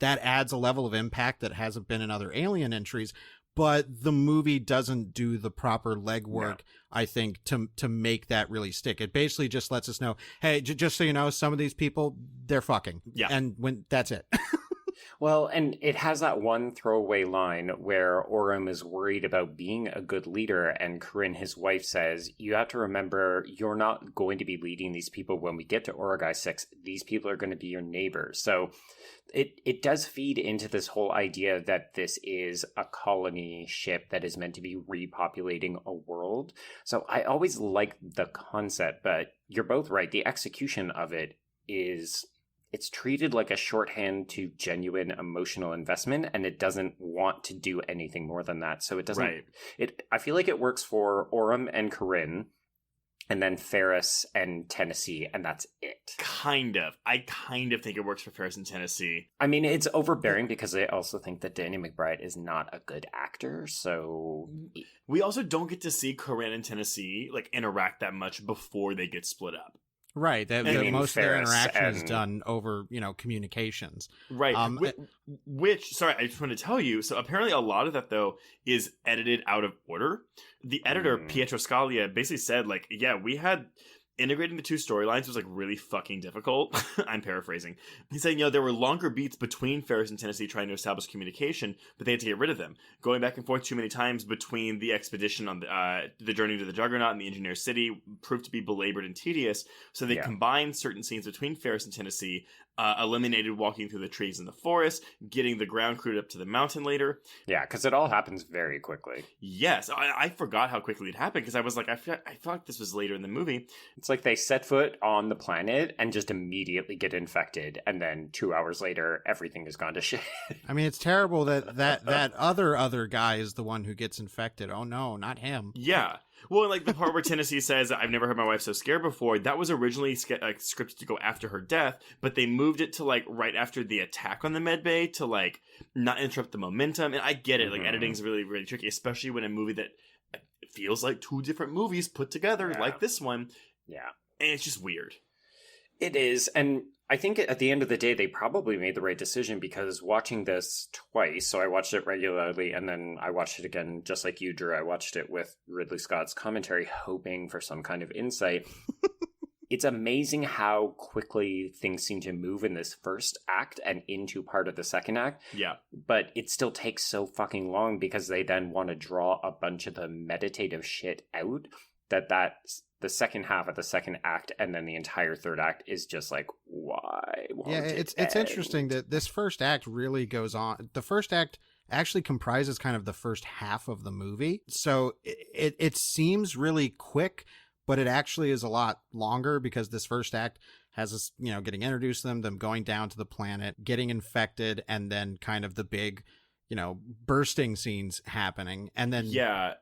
adds a level of impact that hasn't been in other Alien entries. But the movie doesn't do the proper legwork, I think, to make that really stick. It basically just lets us know, hey, just so you know, some of these people, they're fucking. Yeah. And that's it. Well, and it has that one throwaway line where Oram is worried about being a good leader, and Corinne, his wife, says, you have to remember, you're not going to be leading these people when we get to Origai 6. These people are going to be your neighbors. So it does feed into this whole idea that this is a colony ship that is meant to be repopulating a world. So I always like the concept, but you're both right. The execution of it is... It's treated like a shorthand to genuine emotional investment, and it doesn't want to do anything more than that. So it doesn't... Right. I feel like it works for Oram and Corinne, and then Ferris and Tennessee, and that's it. Kind of. I kind of think it works for Ferris and Tennessee. I mean, it's overbearing because I also think that Danny McBride is not a good actor, so... We also don't get to see Corinne and Tennessee, like, interact that much before they get split up. Right. Most of their Ferris interaction is done over, communications. Right. Which, sorry, I just want to tell you, so apparently a lot of that, though, is edited out of order. The editor, Pietro Scalia, basically said, like, yeah, we had... integrating the two storylines was like really fucking difficult. I'm paraphrasing. He's saying, there were longer beats between Ferris and Tennessee trying to establish communication, but they had to get rid of them. Going back and forth too many times between the expedition on the journey to the Juggernaut and the Engineer City proved to be belabored and tedious. So they combined certain scenes between Ferris and Tennessee, eliminated walking through the trees in the forest, getting the ground crewed up to the mountain later. Yeah, because it all happens very quickly. Yes, I forgot how quickly it happened because I was like, I felt like this was later in the movie. It's like they set foot on the planet and just immediately get infected, and then 2 hours later, everything has gone to shit. I mean, it's terrible that other guy is the one who gets infected. Oh no, not him. Yeah. Well, like the part where Tennessee says, I've never heard my wife so scared before, that was originally scripted to go after her death, but they moved it to like right after the attack on the med bay to like not interrupt the momentum. And I get it, like editing's really, really tricky, especially when a movie that feels like two different movies put together like this one. Yeah. And it's just weird. It is, and I think at the end of the day, they probably made the right decision because watching this twice, so I watched it regularly, and then I watched it again, just like you, Drew. I watched it with Ridley Scott's commentary, hoping for some kind of insight. It's amazing how quickly things seem to move in this first act and into part of the second act. Yeah. But it still takes so fucking long because they then want to draw a bunch of the meditative shit out that's the second half of the second act and then the entire third act is just like, why? Yeah, it's interesting that this first act really goes on. The first act actually comprises kind of the first half of the movie. So it seems really quick, but it actually is a lot longer because this first act has us, getting introduced to them going down to the planet, getting infected, and then kind of the big bursting scenes happening. And then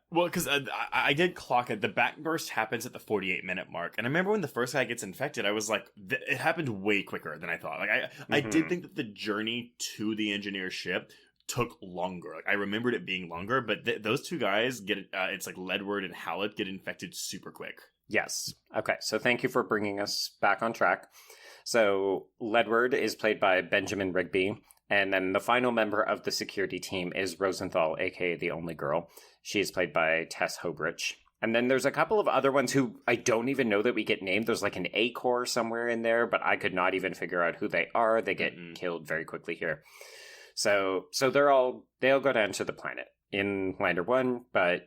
well, because I did clock it. The back burst happens at the 48-minute mark, and I remember when the first guy gets infected, I was like, it happened way quicker than I thought. Like I did think that the journey to the engineer ship took longer. Like I remembered it being longer, but those two guys get it's like Ledward and Hallett get infected super quick. Yes. Okay, so thank you for bringing us back on track. So Ledward is played by Benjamin Rigby. And then the final member of the security team is Rosenthal, aka the only girl. She is played by Tess Hobrich. And then there's a couple of other ones who I don't even know that we get named. There's like an A-Corps somewhere in there, but I could not even figure out who they are. They get killed very quickly here. So they'll go down to the planet in Lander 1, but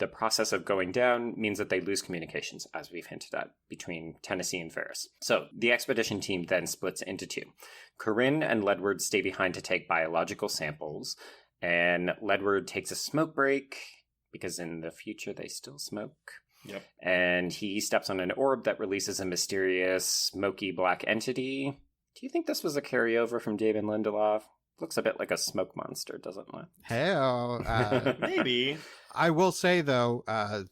the process of going down means that they lose communications, as we've hinted at, between Tennessee and Ferris. So the expedition team then splits into two. Corinne and Ledward stay behind to take biological samples, and Ledward takes a smoke break, because in the future they still smoke. Yep. And he steps on an orb that releases a mysterious, smoky black entity. Do you think this was a carryover from David Lindelof? Looks a bit like a smoke monster, doesn't it? Hell, maybe. I will say, though,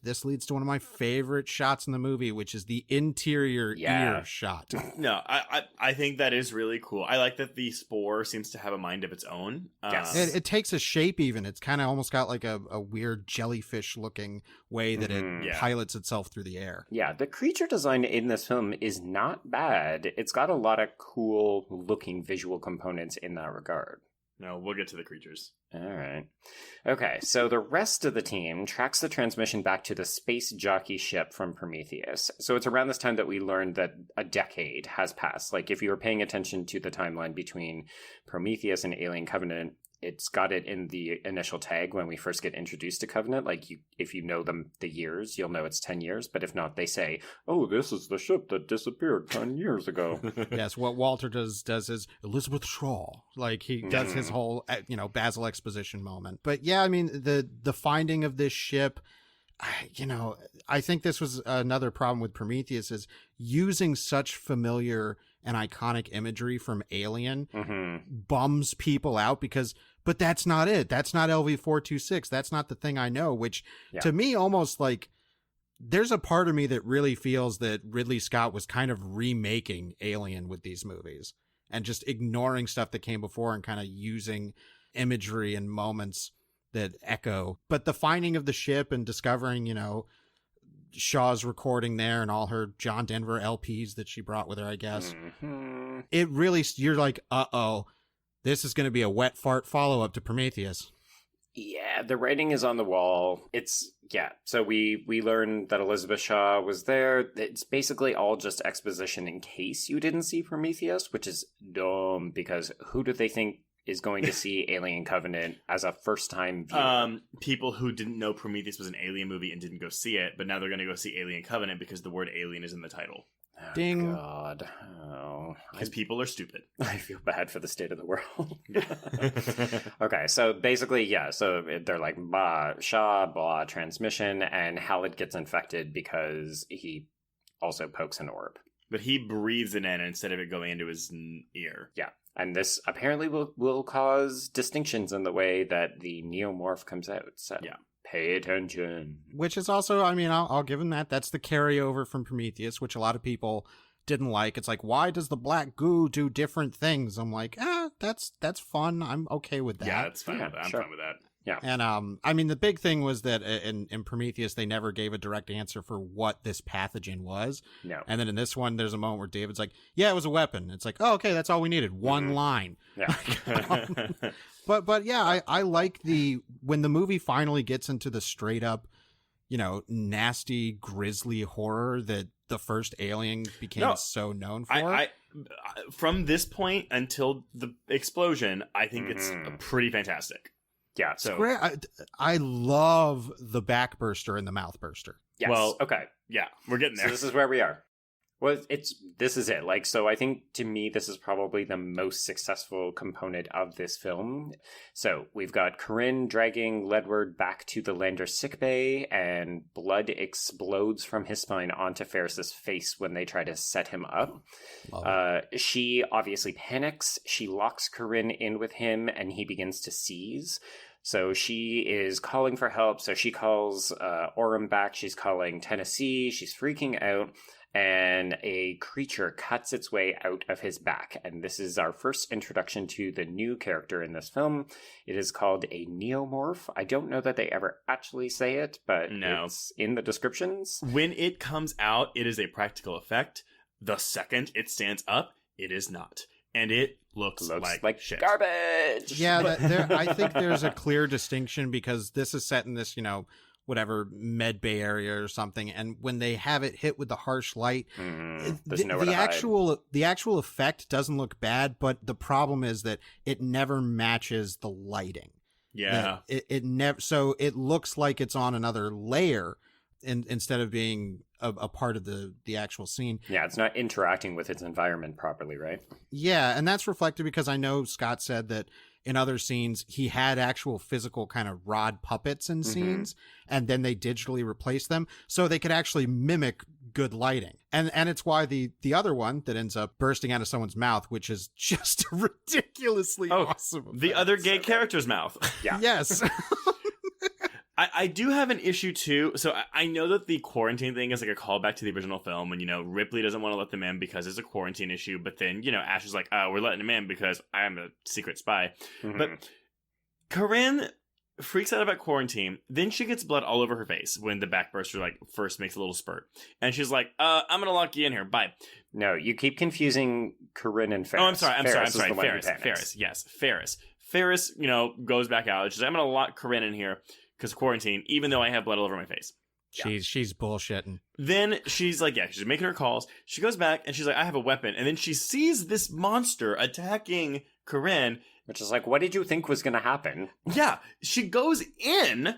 this leads to one of my favorite shots in the movie, which is the interior ear shot. No, I think that is really cool. I like that the spore seems to have a mind of its own. Yes. It takes a shape even. It's kind of almost got like a weird jellyfish-looking way that it pilots itself through the air. Yeah, the creature design in this film is not bad. It's got a lot of cool-looking visual components in that regard. No, we'll get to the creatures. All right. Okay, so the rest of the team tracks the transmission back to the space jockey ship from Prometheus. So it's around this time that we learned that a decade has passed. Like, if you were paying attention to the timeline between Prometheus and Alien Covenant, it's got it in the initial tag when we first get introduced to Covenant. Like, if you know the years, you'll know it's 10 years. But if not, they say, oh, this is the ship that disappeared 10 years ago. Yes, what Walter does is Elizabeth Shaw. Like, he does his whole, Basil exposition moment. But yeah, I mean, the finding of this ship, I think this was another problem with Prometheus is using such familiar and iconic imagery from Alien bums people out but that's not it. That's not LV-426. That's not the thing I know, which to me almost like there's a part of me that really feels that Ridley Scott was kind of remaking Alien with these movies and just ignoring stuff that came before and kind of using imagery and moments that echo. But the finding of the ship and discovering, Shaw's recording there and all her John Denver LPs that she brought with her, I guess. Mm-hmm. It really, you're like, uh-oh, this is going to be a wet fart follow-up to Prometheus. Yeah, the writing is on the wall. So we learned that Elizabeth Shaw was there. It's basically all just exposition in case you didn't see Prometheus, which is dumb because who do they think is going to see Alien Covenant as a first-time viewer? People who didn't know Prometheus was an Alien movie and didn't go see it, but now they're going to go see Alien Covenant because the word alien is in the title. Oh, Ding. God. Oh. Because people are stupid. I feel bad for the state of the world. Okay, so basically, so they're like, blah, Shaw, blah, transmission, and Hallett gets infected because he also pokes an orb. But he breathes it in instead of it going into his ear. Yeah, and this apparently will cause distinctions in the way that the neomorph comes out. So yeah. Pay attention. Which is also, I'll give him that. That's the carryover from Prometheus, which a lot of people didn't like. It's like, why does the black goo do different things? I'm like, that's fun. I'm okay with that. Yeah, that's fine. Yeah, I'm sure. fine with that. Yeah. And the big thing was that in Prometheus, they never gave a direct answer for what this pathogen was. No. And then in this one, there's a moment where David's like, yeah, it was a weapon. It's like, oh, okay, that's all we needed. One line. Yeah. But yeah, I like when the movie finally gets into the straight up, nasty, grisly horror that the first Alien became so known for. I from this point until the explosion, I think it's pretty fantastic. Yeah. So great. I love the back burster and the mouth burster. Yes. Well, okay. Yeah, we're getting there. So this is where we are. Well, this is it. So I think to me, this is probably the most successful component of this film. So we've got Corinne dragging Ledward back to the lander's sickbay, and blood explodes from his spine onto Ferris's face when they try to set him up. She obviously panics. She locks Corinne in with him, and he begins to seize. So she is calling for help. So she calls Orem back. She's calling Tennessee. She's freaking out. And a creature cuts its way out of his back. And this is our first introduction to the new character in this film. It is called a neomorph. I don't know that they ever actually say it, but it's in the descriptions. When it comes out, it is a practical effect. The second it stands up, it is not. And it looks like shit. Garbage! Yeah, I think there's a clear distinction because this is set in this, whatever Med Bay area or something, and when they have it hit with the harsh light, the actual effect doesn't look bad, but the problem is that it never matches the lighting. Yeah, it never. So it looks like it's on another layer, instead of being a part of the actual scene. Yeah, it's not interacting with its environment properly, right? Yeah, and that's reflected because I know Scott said that in other scenes, he had actual physical kind of rod puppets in scenes, and then they digitally replaced them so they could actually mimic good lighting. And it's why the other one that ends up bursting out of someone's mouth, which is just ridiculously awesome. The other gay character's mouth. Yeah. Yes. I do have an issue too. So I know that the quarantine thing is like a callback to the original film, and Ripley doesn't want to let them in because it's a quarantine issue. But then Ash is like, we're letting him in because I'm a secret spy. But Corinne freaks out about quarantine. Then she gets blood all over her face when the backburster first makes a little spurt, and she's like, I'm gonna lock you in here. Bye. No, you keep confusing Corinne and Ferris. Oh, I'm sorry. Ferris. Yes, Ferris. Ferris, goes back out. She's like, I'm gonna lock Corinne in here because quarantine, even though I have blood all over my face. She's bullshitting. Then she's like, she's making her calls. She goes back and she's like, I have a weapon. And then she sees this monster attacking Corinne. Which is like, what did you think was going to happen? Yeah. She goes in,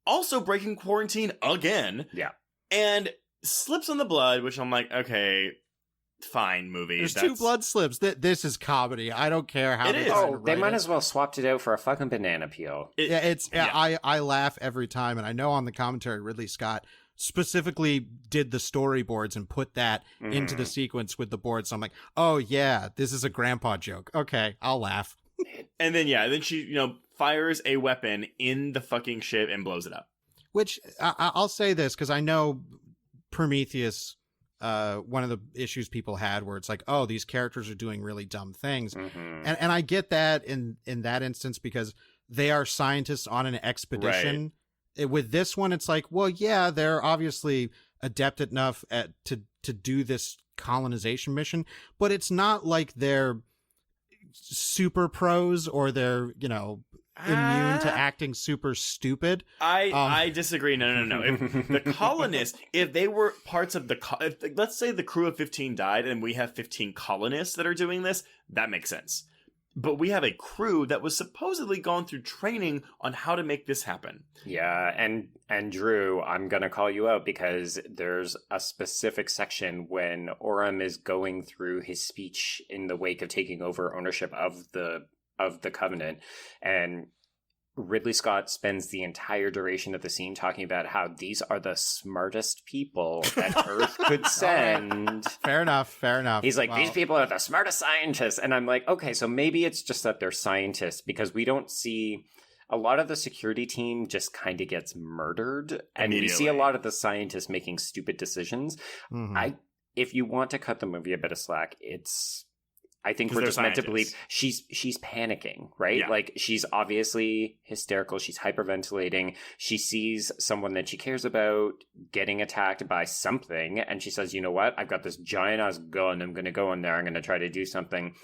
also breaking quarantine again. Yeah. And slips on the blood, which I'm like, okay, fine, movie. There's 2 blood slips. This is comedy. I don't care how it is. They might as well swapped it out for a fucking banana peel. I laugh every time, and I know on the commentary Ridley Scott specifically did the storyboards and put that into the sequence with the board. So I'm like, oh yeah, this is a grandpa joke. Okay, I'll laugh. And then she fires a weapon in the fucking ship and blows it up. Which I'll say this because I know Prometheus, one of the issues people had where it's like, oh, these characters are doing really dumb things. And I get that in that instance because they are scientists on an expedition. With this one, it's like, well, yeah, they're obviously adept enough to do this colonization mission, but it's not like they're super pros or they're, immune to acting super stupid. I disagree. No. If the colonists, if they were parts of let's say the crew of 15 died and we have 15 colonists that are doing this, that makes sense. But we have a crew that was supposedly gone through training on how to make this happen. Yeah, and Drew, I'm going to call you out because there's a specific section when Orem is going through his speech in the wake of taking over ownership of the Covenant, and Ridley Scott spends the entire duration of the scene talking about how these are the smartest people that Earth could send. Fair enough. He's like, these people are the smartest scientists. And I'm like, okay, so maybe it's just that they're scientists because we don't see... A lot of the security team just kind of gets murdered. And we see a lot of the scientists making stupid decisions. If you want to cut the movie a bit of slack, I think we're just meant to believe she's panicking, right? Yeah. Like, she's obviously hysterical. She's hyperventilating. She sees someone that she cares about getting attacked by something. And she says, you know what? I've got this giant ass gun. I'm going to go in there. I'm going to try to do something.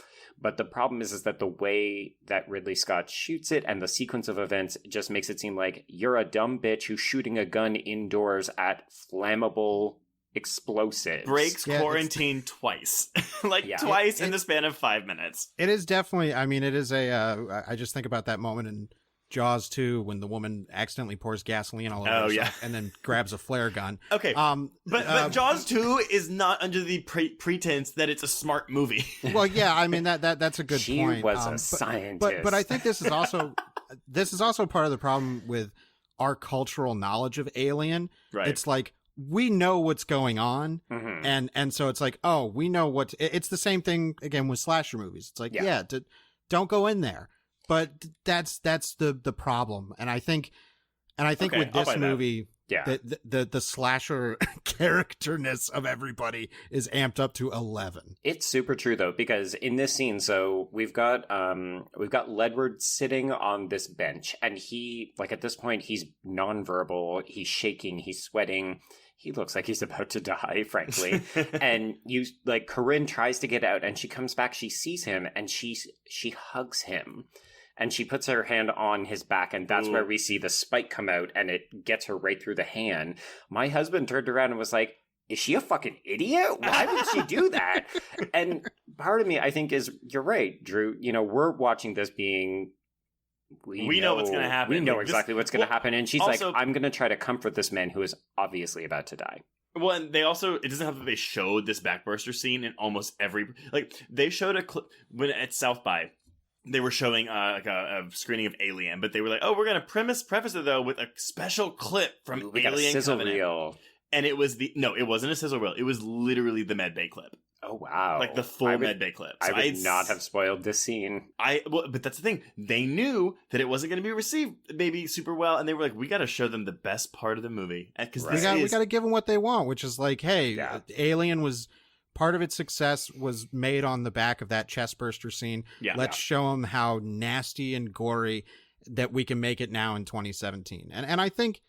But the problem is that the way that Ridley Scott shoots it and the sequence of events just makes it seem like you're a dumb bitch who's shooting a gun indoors at flammable explosives. Breaks quarantine twice. Twice in the span of 5 minutes. It is definitely, it is I just think about that moment in Jaws 2 when the woman accidentally pours gasoline all over herself and then grabs a flare gun. Okay. But Jaws 2 is not under the pretense that it's a smart movie. Well, yeah, that's a good point. She was a scientist. But I think this is also part of the problem with our cultural knowledge of Alien. Right. It's like, we know what's going on, and so it's like, oh, we know it's the same thing again with slasher movies. It's like, don't go in there. But that's the problem, and I think with this movie, the slasher characterness of everybody is amped up to 11. It's super true though, because in this scene, so we've got Ledward sitting on this bench, and he, like, at this point, he's nonverbal, he's shaking, he's sweating. He looks like he's about to die, frankly. And Corinne tries to get out, and she comes back, she sees him, and she hugs him. And she puts her hand on his back, and that's where we see the spike come out, and it gets her right through the hand. My husband turned around and was like, is she a fucking idiot? Why would she do that? And part of me, I think, is, you're right, Drew. We're watching this being... We know what's going to happen. We know exactly what's going to happen. And she's also, like, I'm going to try to comfort this man who is obviously about to die. Well, and they also, it doesn't have that they showed this backburster scene in almost every... Like, they showed a clip when at South by... They were showing a screening of Alien, but they were like, "Oh, we're gonna preface it though with a special clip from Alien Covenant." Reel. And it wasn't a sizzle reel. It was literally the medbay clip. Oh wow! Like the full medbay clip. So I would not have spoiled this scene. But that's the thing. They knew that it wasn't going to be received maybe super well, and they were like, "We got to show them the best part of the movie because we got to give them what they want," which is like, "Hey, Alien was." Part of its success was made on the back of that chestburster scene. Let's show them how nasty and gory that we can make it now in 2017. And I think,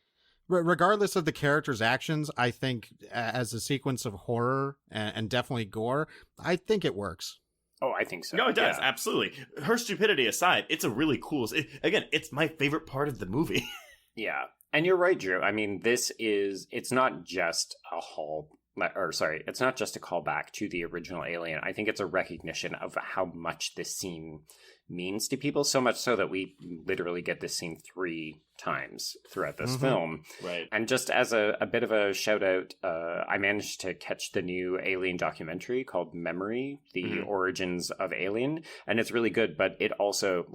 regardless of the character's actions, I think as a sequence of horror and definitely gore, I think it works. Oh, I think so. No, it does. Absolutely. Her stupidity aside, it's a really cool... Again, it's my favorite part of the movie. Yeah. And you're right, Drew. It's not just it's not just a callback to the original Alien. I think it's a recognition of how much this scene means to people, so much so that we literally get this scene 3 times throughout this film. Right. And just as a bit of a shout out, I managed to catch the new Alien documentary called Memory, the origins of Alien, and it's really good, but it also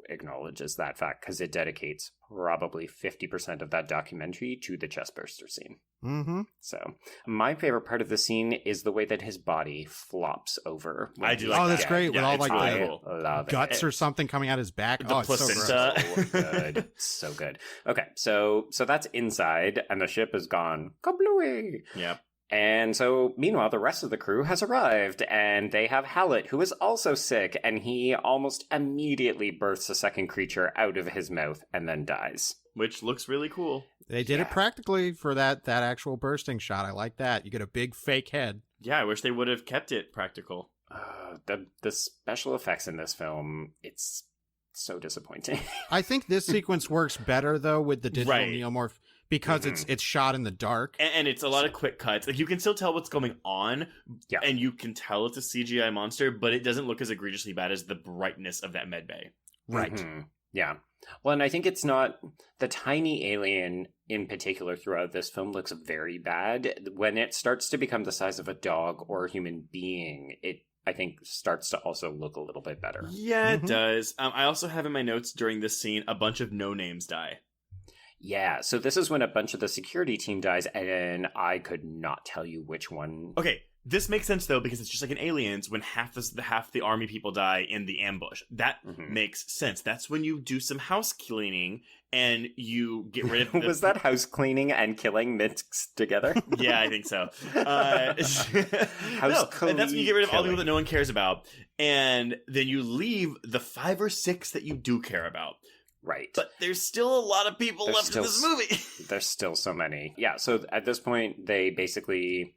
acknowledges that fact because it dedicates probably 50% of that documentary to the chestburster scene. So my favorite part of the scene is the way that his body flops over. I do like that. That's great. With all like the guts or something coming out his back. The placenta. So good. good. So good. Okay, so that's inside, and the ship is gone kablooey. Yeah. And so, meanwhile, the rest of the crew has arrived, and they have Hallett, who is also sick, and he almost immediately bursts a second creature out of his mouth and then dies. Which looks really cool. They did it practically for that actual bursting shot. I like that. You get a big fake head. Yeah, I wish they would have kept it practical. The special effects in this film, it's so disappointing. I think this sequence works better, though, with the digital Right. neomorph because it's shot in the dark. And it's a lot of quick cuts. Like, you can still tell what's going on, and you can tell it's a CGI monster, but it doesn't look as egregiously bad as the brightness of that med bay. Right. Mm-hmm. Yeah. Well, and I think it's not... The tiny alien, in particular, throughout this film looks very bad. When it starts to become the size of a dog or a human being, it, I think, starts to also look a little bit better. Yeah, it does. I also have in my notes during this scene, a bunch of no-names die. Yeah, so this is when a bunch of the security team dies, and I could not tell you which one. Okay, this makes sense, though, because it's just like in Aliens, when half the army people die in the ambush. That makes sense. That's when you do some house cleaning, and you get rid of... Was that house cleaning and killing mixed together? Yeah, I think so. That's when you get rid of all the people that no one cares about, and then you leave the 5 or 6 that you do care about. Right. But there's still a lot of people left in this movie. There's still so many. Yeah, so at this point, they basically...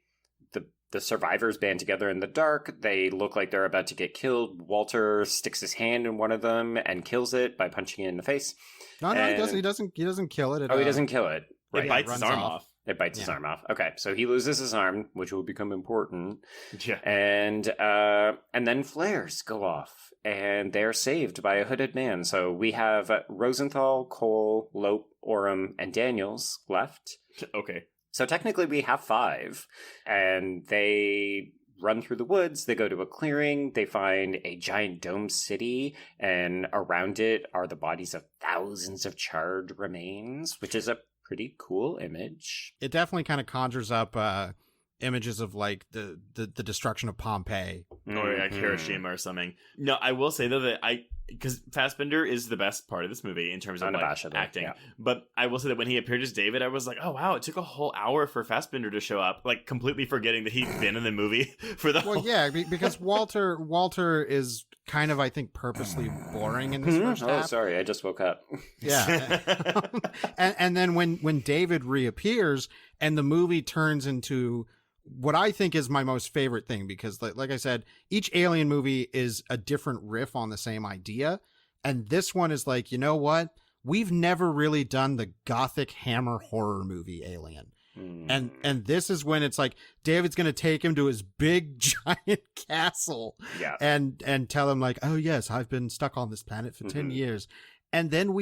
The survivors band together in the dark. They look like they're about to get killed. Walter sticks his hand in one of them and kills it by punching it in the face. No, he doesn't. He doesn't kill it. He doesn't kill it. Right. It bites his arm off. It bites his arm off. Okay, so he loses his arm, which will become important. Yeah. And then flares go off, and they're saved by a hooded man. So we have Rosenthal, Cole, Lope, Oram, and Daniels left. Okay. So technically we have 5, and they run through the woods, they go to a clearing, they find a giant dome city, and around it are the bodies of thousands of charred remains, which is a pretty cool image. It definitely kind of conjures up images of like the destruction of Pompeii. Or like Hiroshima or something. No, I will say though that because Fassbender is the best part of this movie in terms of like, acting. Yeah. But I will say that when he appeared as David, I was like, oh wow, it took a whole hour for Fassbender to show up, like completely forgetting that he'd been in the movie for the whole... yeah, because Walter is kind of, I think, purposely boring in this first half. Oh, sorry, I just woke up. Yeah. and then when David reappears and the movie turns into what I think is my most favorite thing, because like I said, each Alien movie is a different riff on the same idea. And this one is like, you know what? We've never really done the gothic hammer horror movie Alien. And this is when it's like David's going to take him to his big giant castle and tell him like, oh yes, I've been stuck on this planet for 10 years. And then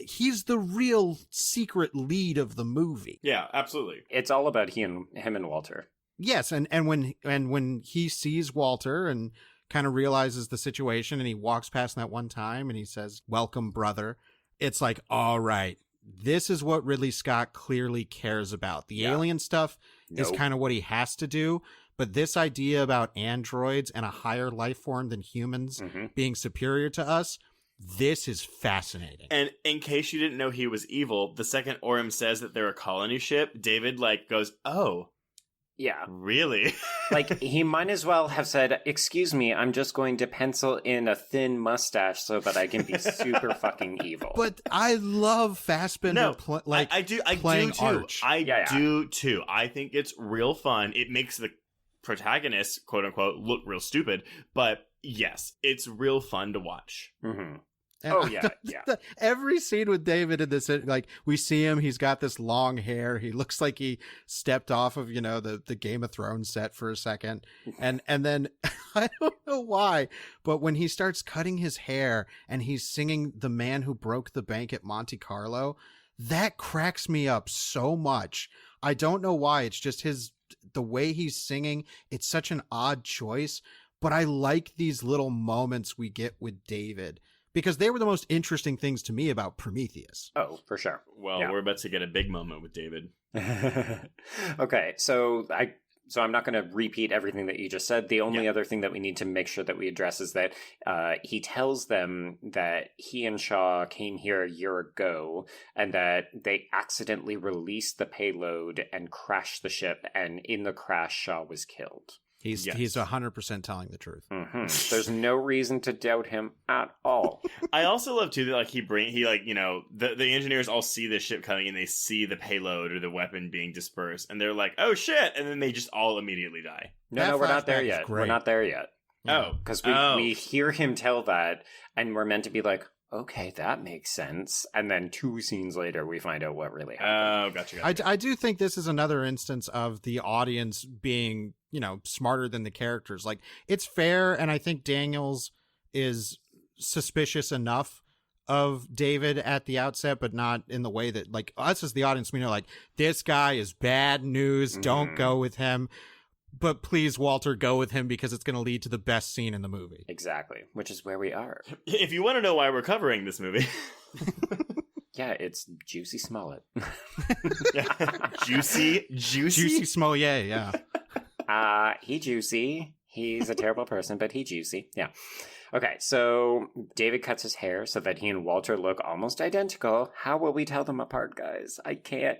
he's the real secret lead of the movie. Yeah, absolutely. It's all about him and Walter. Yes, and when he sees Walter and kind of realizes the situation and he walks past that one time and he says, "Welcome, brother." It's like, all right, this is what Ridley Scott clearly cares about. The alien stuff is kind of what he has to do, but this idea about androids and a higher life form than humans being superior to us, this is fascinating. And in case you didn't know he was evil, the second Oram says that they're a colony ship, David goes, "Oh, yeah, really?" Like, he might as well have said, "Excuse me, I'm just going to pencil in a thin mustache so that I can be super fucking evil." But I love Fassbender I do playing too. Arch. I do too. I think it's real fun. It makes the protagonist, quote unquote, look real stupid, but yes, it's real fun to watch. And every scene with David in this, like, we see him, he's got this long hair, he looks like he stepped off of, the Game of Thrones set for a second, and then I don't know why, but when he starts cutting his hair and he's singing "The Man Who Broke the Bank at Monte Carlo," that cracks me up so much. I don't know why. It's just the way he's singing, it's such an odd choice, but I like these little moments we get with David, because they were the most interesting things to me about Prometheus. Oh, for sure. Well, we're about to get a big moment with David. Okay, so So I'm not going to repeat everything that you just said. The only other thing that we need to make sure that we address is that he tells them that he and Shaw came here a year ago and that they accidentally released the payload and crashed the ship. And in the crash, Shaw was killed. He's 100% telling the truth. Mm-hmm. There's no reason to doubt him at all. I also love too that like the engineers all see the ship coming and they see the payload or the weapon being dispersed and they're like, oh shit, and then they just all immediately die. No, we're not there yet. We're not there yet. Oh, because we hear him tell that, and we're meant to be like, okay, that makes sense. And then 2 scenes later, we find out what really happened. Oh, gotcha. I do think this is another instance of the audience being, smarter than the characters. Like, it's fair, and I think Daniels is suspicious enough of David at the outset, but not in the way that, like, us as the audience, we know, like, this guy is bad news, don't go with him. But please, Walter, go with him because it's going to lead to the best scene in the movie. Exactly, which is where we are. If you want to know why we're covering this movie. Yeah, it's Juicy Smollett. Juicy Smollett, yeah. He juicy. He's a terrible person, but he juicy. Yeah. Okay, so David cuts his hair so that he and Walter look almost identical. How will we tell them apart, guys? I can't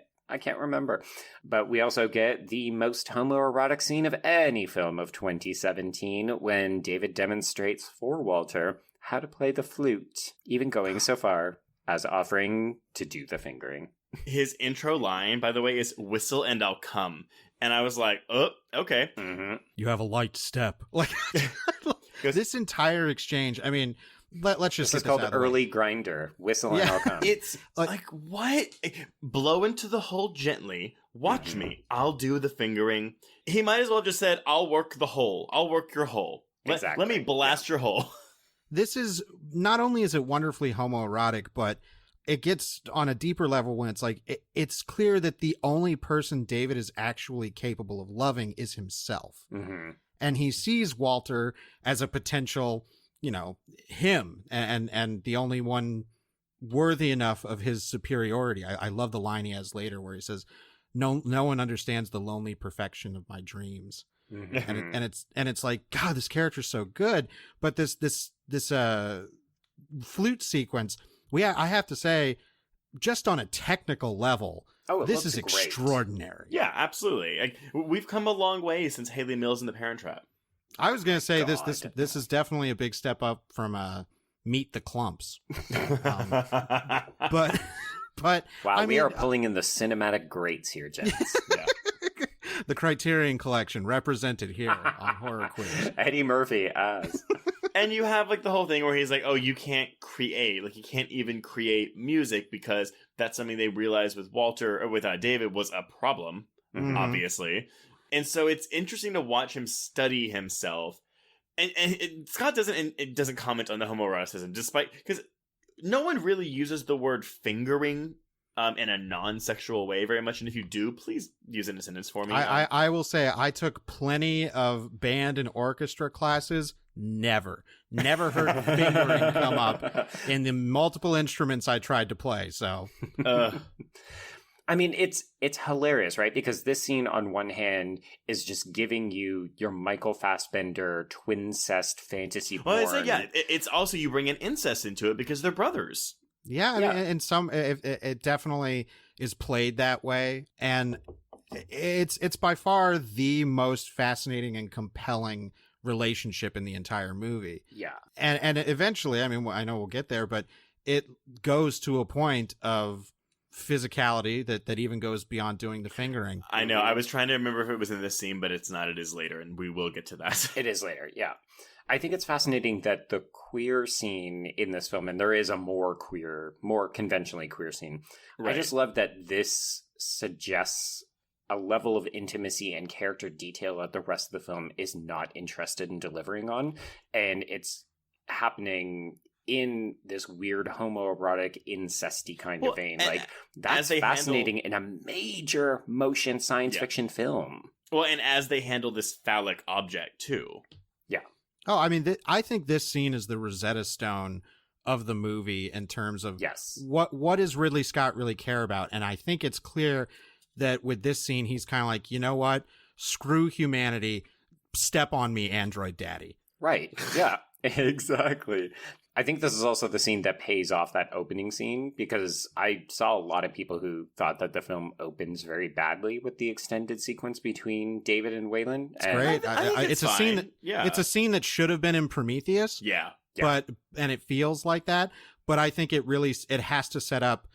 remember. But we also get the most homoerotic scene of any film of 2017 when David demonstrates for Walter how to play the flute, even going so far as offering to do the fingering. His intro line, by the way, is "Whistle and I'll come." And I was like, oh, okay. Mm-hmm. You have a light step. Like, this entire exchange, I mean... Let's just. It's called Early Grinder. Whistle and I'll come. It's like what? Blow into the hole gently. Watch me. I'll do the fingering. He might as well have just said, "I'll work the hole. I'll work your hole. Exactly. Let me blast your hole." This is not only is it wonderfully homoerotic, but it gets on a deeper level when it's like it's clear that the only person David is actually capable of loving is himself, and he sees Walter as a potential. Him and the only one worthy enough of his superiority. I love the line he has later where he says, no one understands the lonely perfection of my dreams. Mm-hmm. And it's like, God, this character's so good. But this flute sequence, I have to say, just on a technical level, this is extraordinary. Yeah, absolutely. Like, we've come a long way since Haley Mills and the Parent Trap. I was going to say this is definitely a big step up from Meet the Clumps. But wow, we are pulling in the cinematic greats here, gents. Yeah. The Criterion Collection represented here on Horror Queers. Eddie Murphy as. And you have like the whole thing where he's like, oh, you can't create, like you can't even create music because that's something they realized with Walter or with David was a problem, obviously. And so it's interesting to watch him study himself. And Scott doesn't comment on the homoeroticism, despite, because no one really uses the word fingering in a non-sexual way very much. And if you do, please use it in a sentence for me. I will say I took plenty of band and orchestra classes. Never heard fingering come up in the multiple instruments I tried to play. So. I mean, it's hilarious, right? Because this scene, on one hand, is just giving you your Michael Fassbender twincest fantasy porn. Well, it's also you bring an incest into it because they're brothers. Yeah, I mean, in some, it definitely is played that way, and it's by far the most fascinating and compelling relationship in the entire movie. Yeah, and eventually, I mean, I know we'll get there, but it goes to a point of physicality that even goes beyond doing the fingering. I know. I was trying to remember if it was in this scene, but it's not. It is later, and we will get to that. It is later, yeah. I think it's fascinating that the queer scene in this film, and there is a more conventionally queer scene. Right. I just love that this suggests a level of intimacy and character detail that the rest of the film is not interested in delivering on, and it's happening in this weird homoerotic incesty kind of vein. Like, that's fascinating in a major motion science fiction film. Well, and as they handle this phallic object too. Yeah. Oh, I mean, I think this scene is the Rosetta Stone of the movie in terms of what does Ridley Scott really care about? And I think it's clear that with this scene, he's kind of like, you know what? screw humanity, step on me, android daddy. Right. Yeah, exactly. I think this is also the scene that pays off that opening scene, because I saw a lot of people who thought that the film opens very badly with the extended sequence between David and Waylon. It's great. I think it's a scene that it's a scene that should have been in Prometheus. Yeah. And it feels like that. But I think it has to set up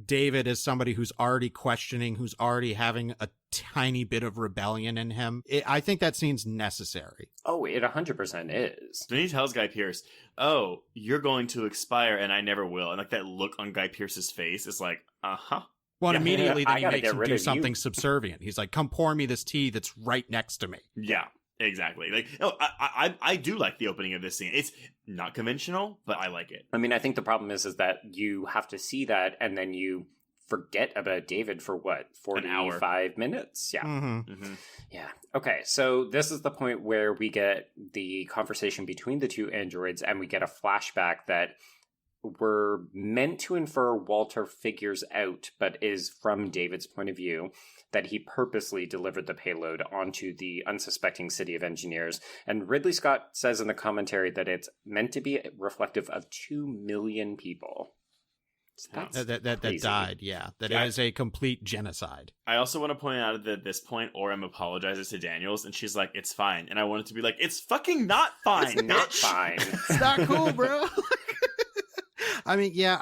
David as somebody who's already questioning, who's already having a tiny bit of rebellion in him. I think that scene's necessary. Oh, it 100% is. Then he tells Guy Pearce, "Oh, you're going to expire, and I never will." And like that look on Guy Pearce's face is like, uh-huh. Well, Yeah. immediately then I he gotta makes get him rid do of something you. subservient. He's like, "Come pour me this tea that's right next to me." Yeah, exactly. Like, no, I do like the opening of this scene. It's not conventional, but I like it. I mean, I think the problem is that you have to see that and then you forget about David for what, An hour. 45 minutes? Yeah. Mm-hmm. Mm-hmm. Yeah. Okay, so this is the point where we get the conversation between the two androids, and we get a flashback that we're meant to infer Walter figures out, but is from David's point of view, that he purposely delivered the payload onto the unsuspecting city of engineers. And Ridley Scott says in the commentary that it's meant to be reflective of 2 million people. So that's That crazy. died, yeah. That Yeah. is a complete genocide. I also want to point out that at this point, Orem apologizes to Daniels, and she's like, "It's fine." And I want it to be like, "It's fucking not fine. It's not bitch." fine. It's not cool, bro. I mean, yeah,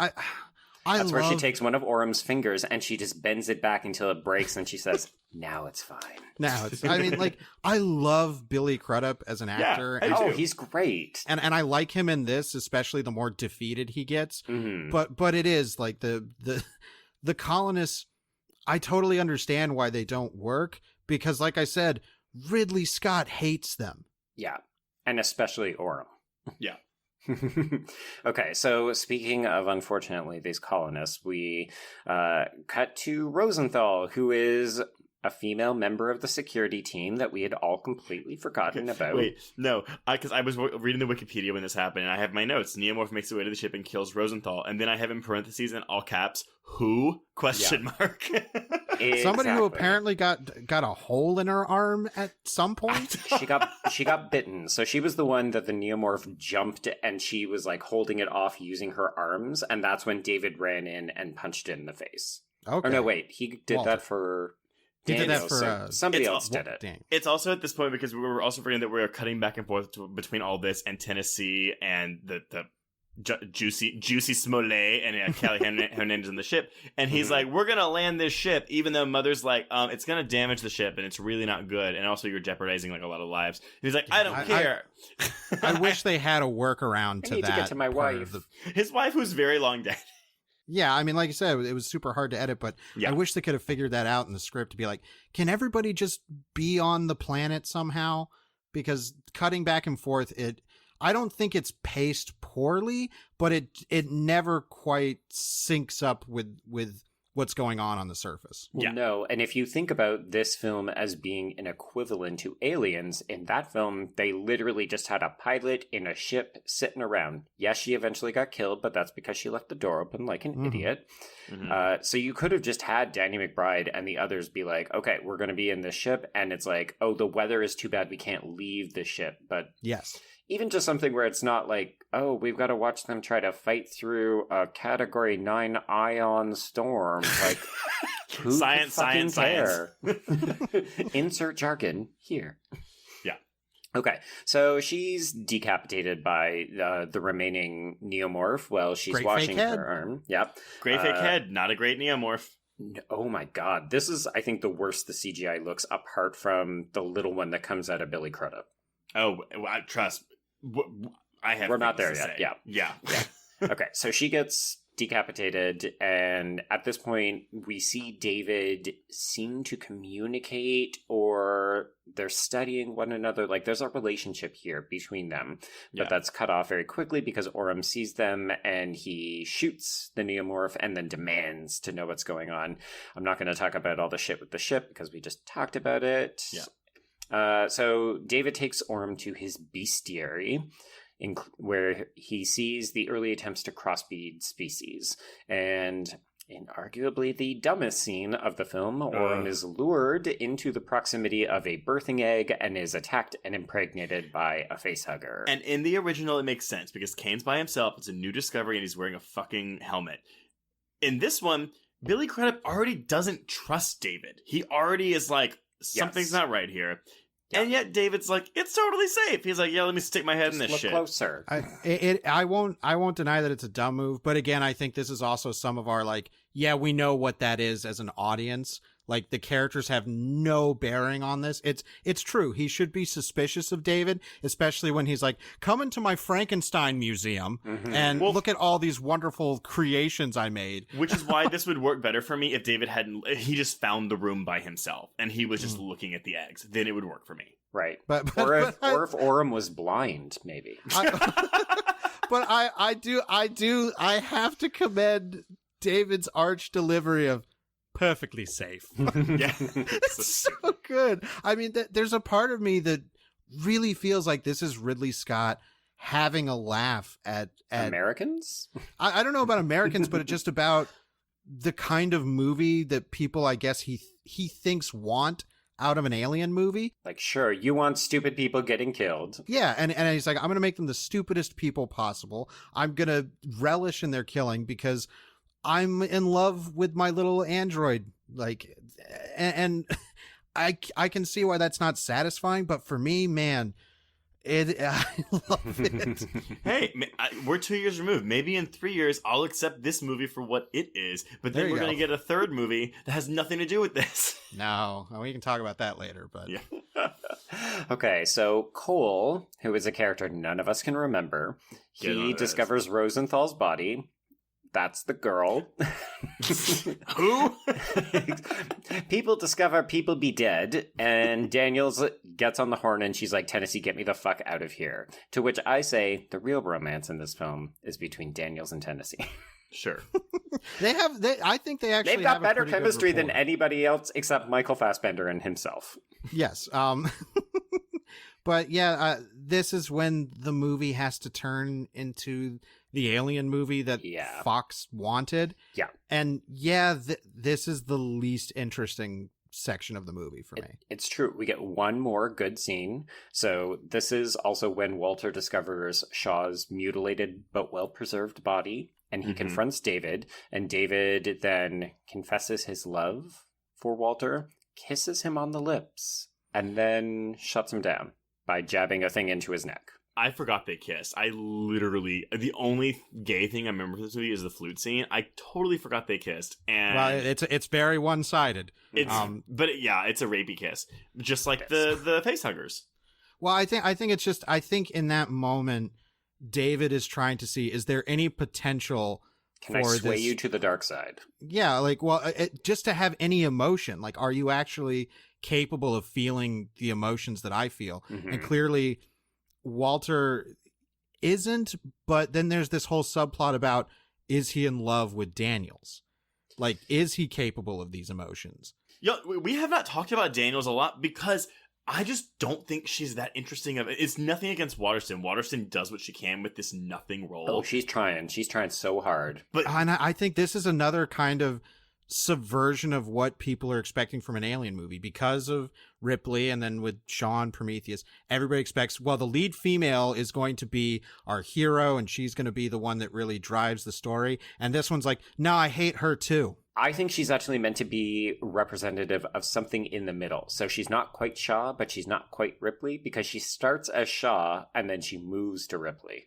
I That's love... where she takes one of Orem's fingers and she just bends it back until it breaks, and she says, "Now it's fine." Now it's, I mean, like, I love Billy Crudup as an actor. I and, do. Oh, he's great. and I like him in this, especially the more defeated he gets. Mhm. But it is like the colonists, I totally understand why they don't work, because like I said, Ridley Scott hates them. Yeah, and especially Orem. Yeah. Okay, so speaking of, unfortunately, these colonists, we cut to Rosenthal, who is a female member of the security team that we had all completely forgotten about. Wait, no, because I was reading the Wikipedia when this happened, and I have my notes. Neomorph makes his way to the ship and kills Rosenthal, and then I have in parentheses in all caps, "Who?" question mark. Somebody who Exactly. apparently got a hole in her arm at some point. She got bitten. So she was the one that the neomorph jumped, and she was like holding it off using her arms, and that's when David ran in and punched it in the face. Okay. Or no, wait, he did Walter. that for He did that Daniel, for, so somebody it's else all- did it. Dang. It's also at this point because we were also forgetting that we are cutting back and forth between all this and Tennessee and the Juicy Smollett and Callie Hernandez in the ship, and he's Mhm. like, "We're gonna land this ship," even though Mother's like, "It's gonna damage the ship, and it's really not good, and also you're jeopardizing like a lot of lives." And he's like, "I don't care." I wish they had a workaround I to need to that. get to my part wife. of the- His wife, who's very long dead. Yeah, I mean, like you said, it was super hard to edit, but Yeah. I wish they could have figured that out in the script to be like, can everybody just be on the planet somehow? Because cutting back and forth, I don't think it's paced poorly, but it never quite syncs up with what's going on the surface. Well, Yeah. no, and if you think about this film as being an equivalent to Aliens, in that film, they literally just had a pilot in a ship sitting around. Yes, she eventually got killed, but that's because she left the door open like an Mhm. idiot. Mhm. So you could have just had Danny McBride and the others be like, okay, we're going to be in this ship, and it's like, oh, the weather is too bad, we can't leave the ship. But Yes. even just something where it's not like, oh, we've got to watch them try to fight through a Category 9 ion storm. Like, who could Science, fucking science. care? Insert jargon here. Yeah. Okay, so she's decapitated by the remaining neomorph while she's Great washing fake head. her arm. Yep. Great fake head, not a great neomorph. Oh my god, this is, I think, the worst the CGI looks, apart from the little one that comes out of Billy Crudup. Oh, trust. I have. We're not things there to yet. say. Yeah. Okay, so she gets decapitated, and at this point, we see David seem to communicate, or they're studying one another. Like, there's a relationship here between them, but Yeah. that's cut off very quickly because Orem sees them, and he shoots the neomorph and then demands to know what's going on. I'm not going to talk about all the shit with the ship because we just talked about it. Yeah. So David takes Orem to his bestiary, where he sees the early attempts to crossbreed species. And In arguably the dumbest scene of the film, Orm is lured into the proximity of a birthing egg and is attacked and impregnated by a facehugger. And in the original, it makes sense because Kane's by himself. It's a new discovery and he's wearing a fucking helmet. In this one, Billy Crudup already doesn't trust David. He already is like, something's not right here. Yeah. And yet David's like, it's totally safe. He's like, yeah, let me stick my head in this look shit. Closer. I won't deny that it's a dumb move, but again, I think this is also some of our like, yeah, we know what that is as an audience. Like the characters have no bearing on this. It's true. He should be suspicious of David, especially when he's like, come into my Frankenstein museum and look at all these wonderful creations I made. Which is why this would work better for me if David he just found the room by himself and he was just looking at the eggs. Then it would work for me. Right. Or if Orm was blind, maybe. But I have to commend David's arch delivery of perfectly safe. Yeah. It's so good. I mean, there's a part of me that really feels like this is Ridley Scott having a laugh at Americans? I don't know about Americans, but just about the kind of movie that people, I guess, he thinks want out of an alien movie. Like, sure, you want stupid people getting killed. Yeah, and he's like, I'm going to make them the stupidest people possible. I'm going to relish in their killing because I'm in love with my little android. Like, and I can see why that's not satisfying, but for me, man, I love it. Hey, we're 2 years removed. Maybe in 3 years, I'll accept this movie for what it is, but then we're going to get a third movie that has nothing to do with this. No, we can talk about that later, but... Yeah. Okay, so Cole, who is a character none of us can remember, he discovers Rosenthal's body. That's the girl. Who? People discover people be dead, and Daniels gets on the horn and she's like, Tennessee, get me the fuck out of here. To which I say, the real romance in this film is between Daniels and Tennessee. Sure. I think they actually They've got have better a chemistry than anybody else except Michael Fassbender and himself. Yes. But yeah, this is when the movie has to turn into the alien movie that Fox wanted. Yeah. And yeah, this is the least interesting section of the movie for me. It's true. We get one more good scene. So this is also when Walter discovers Shaw's mutilated but well-preserved body, and he confronts David, and David then confesses his love for Walter, kisses him on the lips, and then shuts him down by jabbing a thing into his neck. I forgot they kissed. The only gay thing I remember from this movie is the flute scene. I totally forgot they kissed. And well, it's very one-sided. But it's a rapey kiss, just like the facehuggers. Well, I think it's just, I think in that moment, David is trying to see, is there any potential Can I sway you to the dark side? Yeah, like, well, just to have any emotion. Like, are you actually capable of feeling the emotions that I feel? And clearly, Walter isn't, but then there's this whole subplot about, is he in love with Daniels? Like, is he capable of these emotions? Yeah, we have not talked about Daniels a lot because I just don't think she's that interesting. It's nothing against Waterston. Waterston does what she can with this nothing role. Oh, she's trying. She's trying so hard. But and I think this is another kind of subversion of what people are expecting from an alien movie because of Ripley, and then with Sean Prometheus, everybody expects, well, the lead female is going to be our hero and she's going to be the one that really drives the story, and this one's like, no, I hate her too. I think she's actually meant to be representative of something in the middle. So she's not quite Shaw, but she's not quite Ripley, because she starts as Shaw and then she moves to Ripley.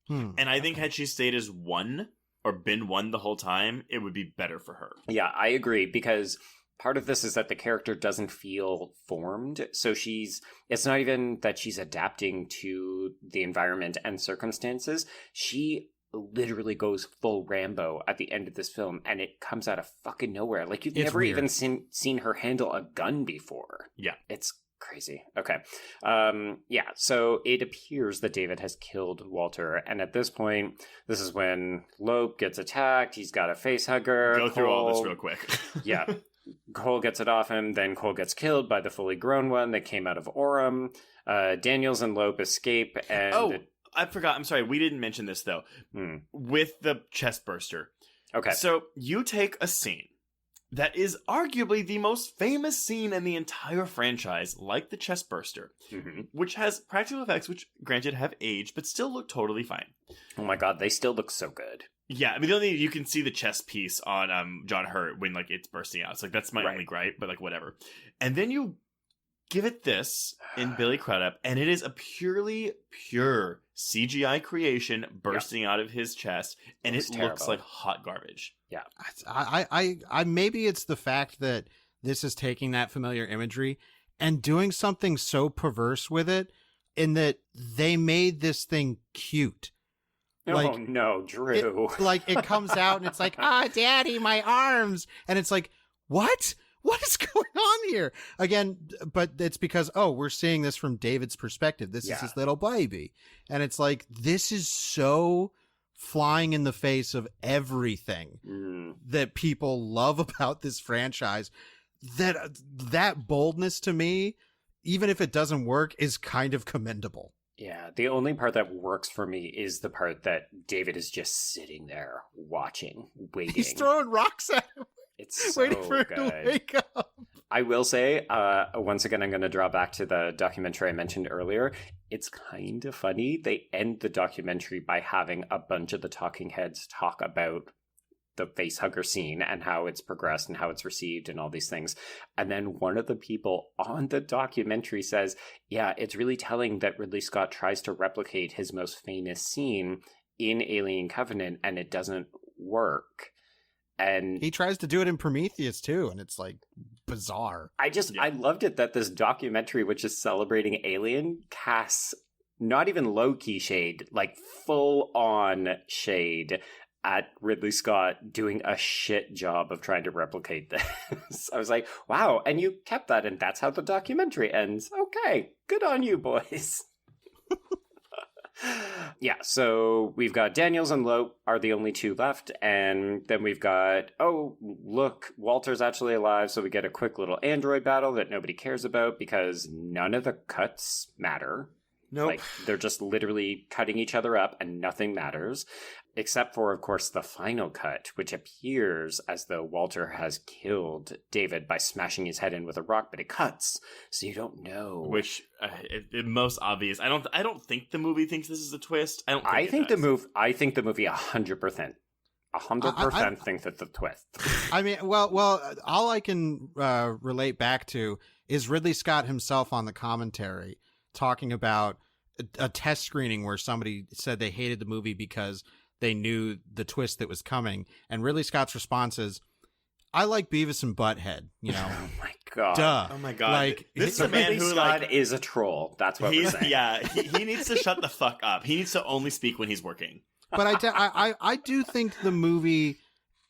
And I think had she stayed as one or been one the whole time, it would be better for her. Yeah, I agree, because part of this is that the character doesn't feel formed. So it's not even that she's adapting to the environment and circumstances. She literally goes full Rambo at the end of this film, and it comes out of fucking nowhere. Like, you've never even seen her handle a gun before. Yeah. It's crazy. Okay. So it appears that David has killed Walter, and at this point, this is when Loeb gets attacked. He's got a face hugger. Go through all this real quick. Yeah. Cole gets it off him, then Cole gets killed by the fully grown one that came out of Orem. Daniels and Loeb escape, and... I forgot. I'm sorry. We didn't mention this, though. With the chest burster. Okay. So you take a scene that is arguably the most famous scene in the entire franchise, like the chest burster, which has practical effects which, granted, have aged, but still look totally fine. Oh my god, they still look so good. Yeah, I mean, the only thing, you can see the chest piece on John Hurt when, like, it's bursting out. It's like, that's my only gripe, but, like, whatever. And then you give it this in Billy Crudup, and it is a pure CGI creation bursting out of his chest, and it looks like hot garbage. Yeah. I maybe it's the fact that this is taking that familiar imagery and doing something so perverse with it, in that they made this thing cute. Oh no, Drew. It comes out and it's like, daddy, my arms. And it's like, what? What is going on here? Again, but it's because, we're seeing this from David's perspective. This is his little baby. And it's like, this is so flying in the face of everything that people love about this franchise, that boldness to me, even if it doesn't work, is kind of commendable. Yeah, the only part that works for me is the part that David is just sitting there watching, waiting. He's throwing rocks at him. It's so waiting for him to wake up. I will say, once again, I'm going to draw back to the documentary I mentioned earlier. It's kind of funny. They end the documentary by having a bunch of the talking heads talk about the facehugger scene and how it's progressed and how it's received and all these things. And then one of the people on the documentary says, yeah, it's really telling that Ridley Scott tries to replicate his most famous scene in Alien Covenant and it doesn't work. And he tries to do it in Prometheus too, and it's like bizarre. I loved it that this documentary, which is celebrating Alien, casts not even low-key shade, like full-on shade at Ridley Scott doing a shit job of trying to replicate this. I was like, wow, and you kept that, and that's how the documentary ends. Okay, good on you, boys. Yeah, so we've got Daniels and Lope are the only two left, and then we've got, look, Walter's actually alive, so we get a quick little android battle that nobody cares about because none of the cuts matter. Nope. Like, they're just literally cutting each other up and nothing matters. Except for, of course, the final cut, which appears as though Walter has killed David by smashing his head in with a rock, but it cuts, so you don't know. Which, it most obvious. I don't think the movie thinks this is a twist. I think the movie 100%. 100% think that the twist. I mean, well, all I can relate back to is Ridley Scott himself on the commentary talking about a test screening where somebody said they hated the movie because they knew the twist that was coming. And Ridley Scott's response is, I like Beavis and Butthead, you know. Oh my god. Duh. Oh my god. Like, this is a man who Scott is a troll. That's what we're saying. Yeah, he needs to shut the fuck up. He needs to only speak when he's working. But I do think the movie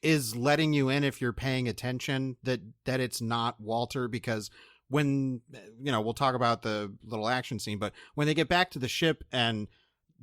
is letting you in, if you're paying attention, that it's not Walter, because when, we'll talk about the little action scene, but when they get back to the ship and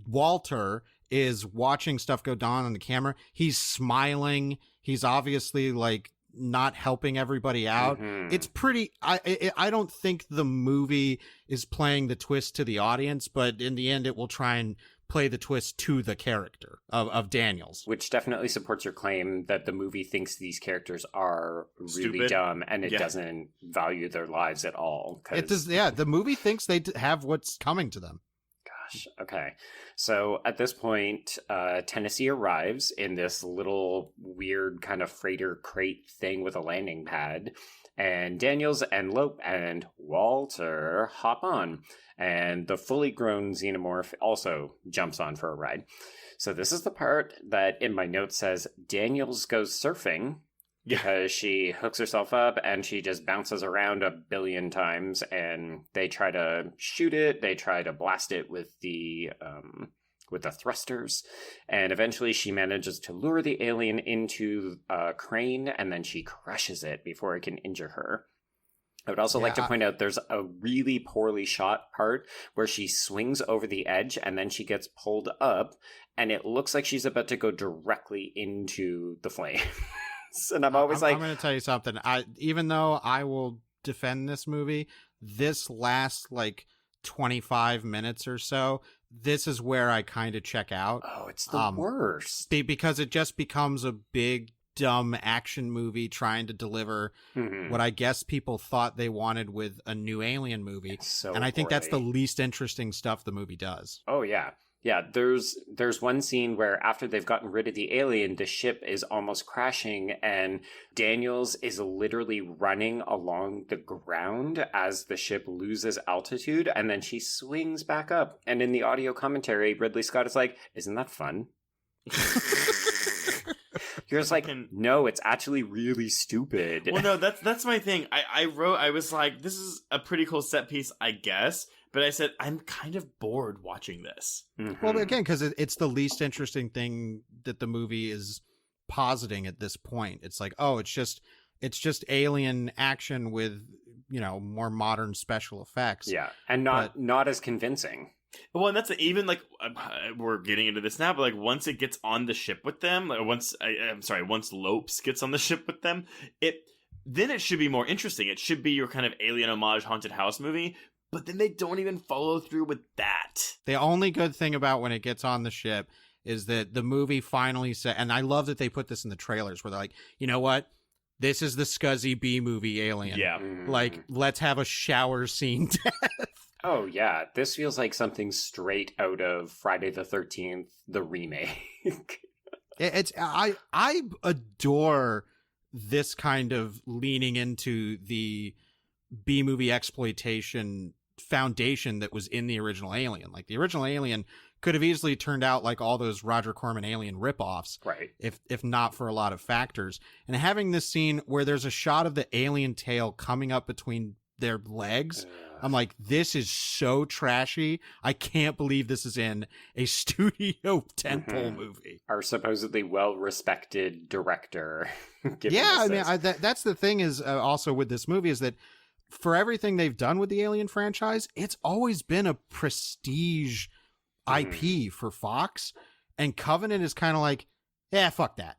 Walter is watching stuff go down on the camera, he's smiling. He's obviously like not helping everybody out. Mm-hmm. It's pretty, I don't think the movie is playing the twist to the audience, but in the end it will try and play the twist to the character of Daniels. Which definitely supports your claim that the movie thinks these characters are really stupid, dumb and it doesn't value their lives at all. It does, the movie thinks they have what's coming to them. Gosh, okay. So at this point, Tennessee arrives in this little weird kind of freighter crate thing with a landing pad. And Daniels and Lope and Walter hop on. And the fully grown xenomorph also jumps on for a ride. So this is the part that in my notes says Daniels goes surfing because she hooks herself up and she just bounces around a billion times, and they try to shoot it. They try to blast it with the thrusters, and eventually she manages to lure the alien into a crane, and then she crushes it before it can injure her. I would also like to point out there's a really poorly shot part where she swings over the edge and then she gets pulled up, and it looks like she's about to go directly into the flames. And I'm always I'm going to tell you something. Even though I will defend this movie, this last like 25 minutes or so this is where I kind of check out. Oh, it's the worst. Because it just becomes a big, dumb action movie trying to deliver what I guess people thought they wanted with a new Alien movie. And I think that's the least interesting stuff the movie does. Oh, yeah. Yeah, there's one scene where after they've gotten rid of the alien, the ship is almost crashing, and Daniels is literally running along the ground as the ship loses altitude, and then she swings back up. And in the audio commentary, Ridley Scott is like, "Isn't that fun?" You're just like, no, it's actually really stupid. Well, no, that's my thing. I was like, this is a pretty cool set piece, I guess. But I said, I'm kind of bored watching this. Mm-hmm. Well, again, because it's the least interesting thing that the movie is positing at this point. It's like, oh, it's just alien action with, more modern special effects. Yeah, and not as convincing. Well, and that's even like we're getting into this now, but like once it gets on the ship with them, like once Lopes gets on the ship with them, then it should be more interesting. It should be your kind of alien homage haunted house movie. But then they don't even follow through with that. The only good thing about when it gets on the ship is that the movie finally said, and I love that they put this in the trailers where they're like, you know what? This is the scuzzy B movie Alien. Yeah. Like, let's have a shower scene death. Oh, yeah. This feels like something straight out of Friday the 13th, the remake. I adore this kind of leaning into the B-movie exploitation foundation that was in the original Alien. Like, the original Alien could have easily turned out like all those Roger Corman Alien ripoffs, right? If not for a lot of factors. And having this scene where there's a shot of the alien tail coming up between their legs, I'm like, this is so trashy. I can't believe this is in a studio tentpole movie. Our supposedly well-respected director. Yeah, I mean, that's the thing is also with this movie is that for everything they've done with the Alien franchise, it's always been a prestige IP for Fox, and Covenant is kind of like, yeah, fuck that.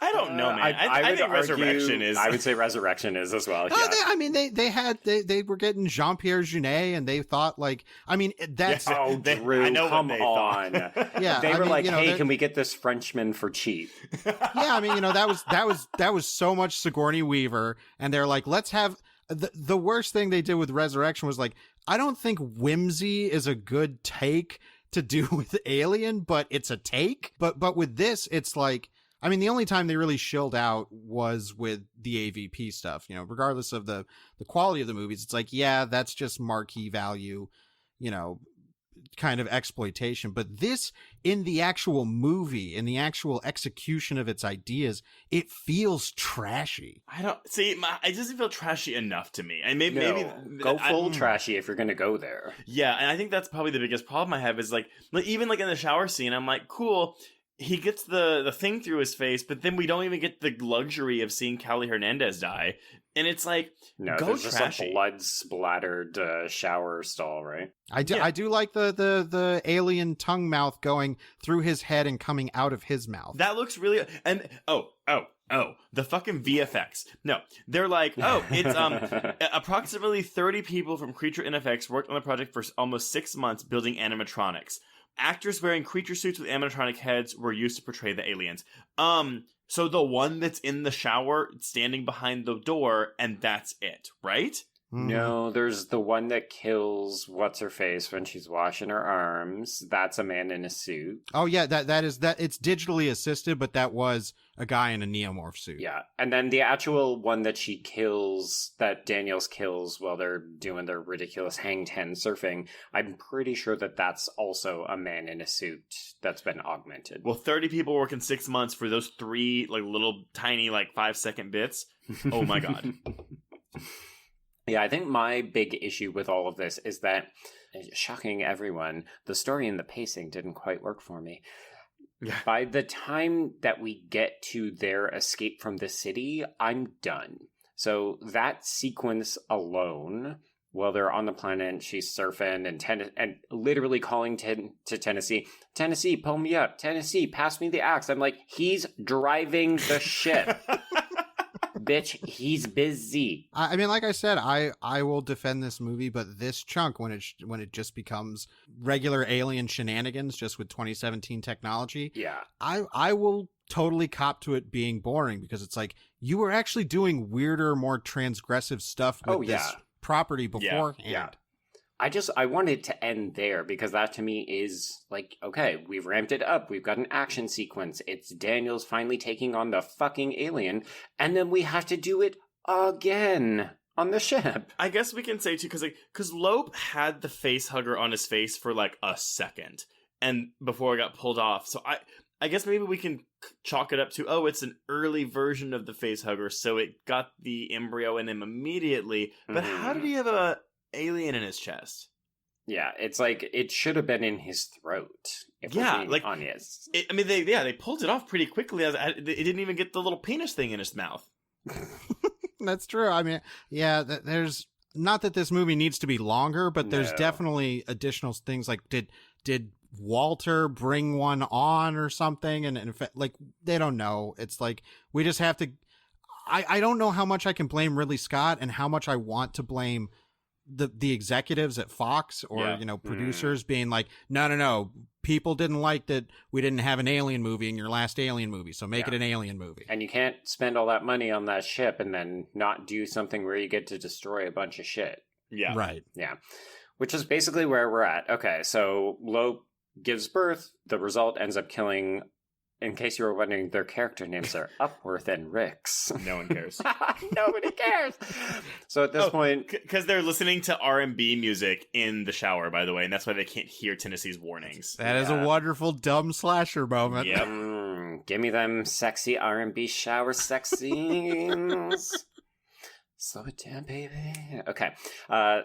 I don't know, man. I think Resurrection is. I would say Resurrection is as well. Yeah. They were getting Jean-Pierre Jeunet, and they thought like, I mean, that's Drew, I know come what they on. Yeah, they were like, hey, can we get this Frenchman for cheap? Yeah, I mean, that was so much Sigourney Weaver, and they're like, let's have. The worst thing they did with Resurrection was like, I don't think whimsy is a good take to do with Alien, but it's a take. But with this, it's like, I mean, the only time they really shilled out was with the AVP stuff, regardless of the quality of the movies. It's like, yeah, that's just marquee value, kind of exploitation. But this, in the actual movie, in the actual execution of its ideas, it feels trashy. I don't see. It doesn't feel trashy enough to me. And maybe go full trashy if you're going to go there. Yeah, and I think that's probably the biggest problem I have is like even like in the shower scene, I'm like, cool. He gets the thing through his face, but then we don't even get the luxury of seeing Callie Hernandez die. And it's like, no, go there's trashy. Just a blood splattered shower stall, right? I do like the alien tongue mouth going through his head and coming out of his mouth. That looks really, and the fucking VFX. No, they're like, it's approximately 30 people from Creature NFX worked on the project for almost 6 months building animatronics. Actors wearing creature suits with animatronic heads were used to portray the aliens. So the one that's in the shower, standing behind the door, and that's it, right? No, there's the one that kills what's-her-face when she's washing her arms. That's a man in a suit. Oh, yeah, that is it's digitally assisted, but that was a guy in a neomorph suit. Yeah, and then the actual one that she kills, that Daniels kills while they're doing their ridiculous hang 10 surfing, I'm pretty sure that that's also a man in a suit that's been augmented. Well, 30 people working 6 months for those 3 like little tiny like 5-second bits. Oh my god. Yeah, I think my big issue with all of this is that, shocking everyone, the story and the pacing didn't quite work for me. Yeah. By the time that we get to their escape from the city, I'm done. So that sequence alone, while they're on the planet, she's surfing and literally calling to Tennessee, Tennessee, pull me up. Tennessee, pass me the axe. I'm like, he's driving the ship. bitch, he's busy. I mean, like I said, I will defend this movie, but this chunk, when it just becomes regular alien shenanigans, just with 2017 technology, Yeah. I will totally cop to it being boring, because it's like, you were actually doing weirder, more transgressive stuff with this property beforehand. Yeah. I wanted to end there, because that to me is like, okay, we've ramped it up. We've got an action sequence. It's Daniels finally taking on the fucking alien. And then we have to do it again on the ship. I guess we can say too, because Loeb had the face hugger on his face for like a second, and before it got pulled off. So I guess maybe we can chalk it up to, oh, it's an early version of the face hugger, so it got the embryo in him immediately. But how did he have a alien in his chest? Yeah, it's like it should have been in his throat. If we're being honest. They pulled it off pretty quickly. It didn't even get the little penis thing in his mouth. That's true. I mean, yeah, there's not that this movie needs to be longer, but there's definitely additional things like did Walter bring one on or something? And in fact, like, they don't know. It's like, we just have to, I don't know how much I can blame Ridley Scott and how much I want to blame the executives at Fox or, producers being like, no, people didn't like that we didn't have an alien movie in your last alien movie, so make it an alien movie. And you can't spend all that money on that ship and then not do something where you get to destroy a bunch of shit. Yeah. Right. Yeah. Which is basically where we're at. Okay, so Loeb gives birth. The result ends up killing, in case you were wondering, their character names are Upworth and Ricks. No one cares. Nobody cares. So at this point... Because they're listening to R&B music in the shower, by the way, and that's why they can't hear Tennessee's warnings. That is a wonderful dumb slasher moment. Yep. Give me them sexy R&B shower sex scenes. Slow it down, baby. Okay.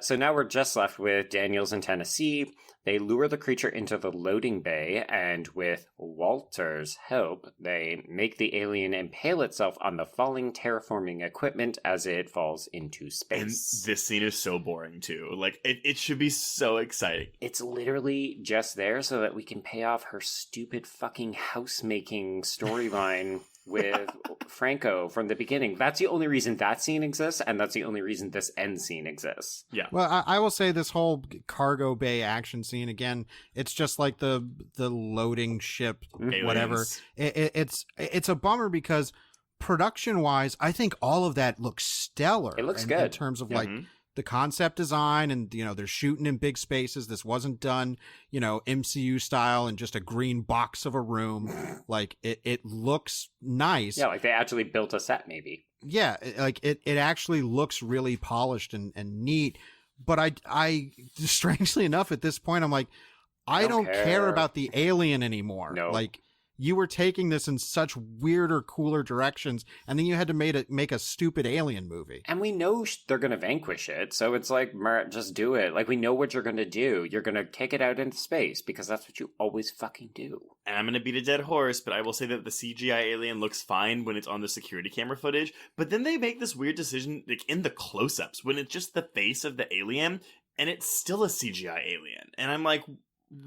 So now we're just left with Daniels and Tennessee. They lure the creature into the loading bay, and with Walter's help, they make the alien impale itself on the falling terraforming equipment as it falls into space. And this scene is so boring, too. Like, it should be so exciting. It's literally just there so that we can pay off her stupid fucking house-making storyline with Franco from the beginning. That's the only reason that scene exists, and that's the only reason this end scene exists. Yeah. Well, I will say this whole cargo bay action scene, again, it's just like the loading ship, Aliens. whatever. It's a bummer because production-wise, I think all of that looks stellar. It looks good. In terms of like the concept design, and they're shooting in big spaces. This wasn't done MCU style in just a green box of a room. Like it looks nice. Yeah, like they actually built a set, maybe. Yeah, it actually looks really polished and neat. But I strangely enough, at this point, I'm like, I don't care about the alien anymore. No. Like, you were taking this in such weirder, cooler directions, and then you had to make a stupid alien movie. And we know they're going to vanquish it, so it's like, just do it. Like, we know what you're going to do. You're going to kick it out into space, because that's what you always fucking do. And I'm going to beat a dead horse, but I will say that the CGI alien looks fine when it's on the security camera footage, but then they make this weird decision, like, in the close-ups, when it's just the face of the alien, and it's still a CGI alien. And I'm like,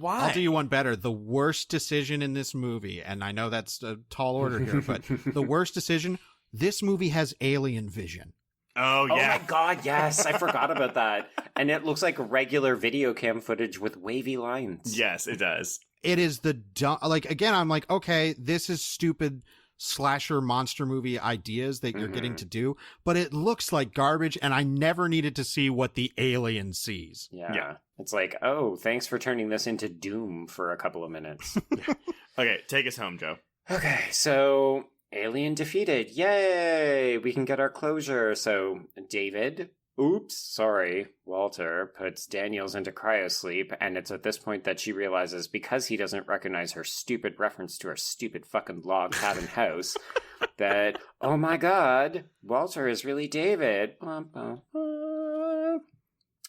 why? I'll do you one better. The worst decision in this movie, and I know that's a tall order here, but the worst decision, this movie has alien vision. Oh, yeah. Oh, my God, yes. I forgot about that. And it looks like regular video cam footage with wavy lines. Yes, it does. It is the dumb... Like, again, I'm like, okay, this is stupid slasher monster movie ideas that you're getting to do, but it looks like garbage, and I never needed to see what the alien sees. Yeah. It's like, oh, thanks for turning this into Doom for a couple of minutes. Okay, take us home, Joe. Okay, so alien defeated. Yay! We can get our closure. So Walter puts Daniels into cryosleep, and it's at this point that she realizes, because he doesn't recognize her stupid reference to her stupid fucking log cabin house, that, oh my God, Walter is really David.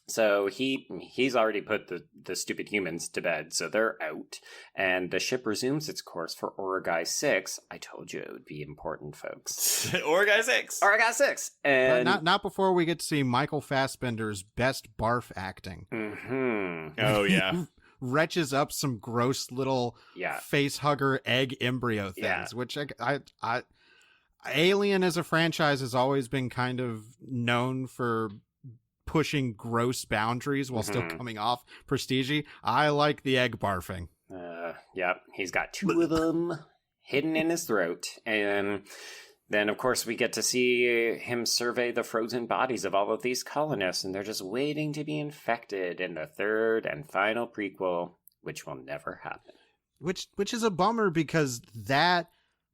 So he's already put the stupid humans to bed, so they're out, and the ship resumes its course for Origai 6. I told you it would be important, folks. Origai 6! Origai 6! And not before we get to see Michael Fassbender's best barf acting. Oh, yeah. Retches up some gross little face hugger egg embryo things, which Alien as a franchise has always been kind of known for pushing gross boundaries while still coming off prestige. I like the egg barfing. Yep, he's got 2 of them hidden in his throat. And then, of course, we get to see him survey the frozen bodies of all of these colonists, and they're just waiting to be infected in the 3rd and final prequel, which will never happen. Which is a bummer, because that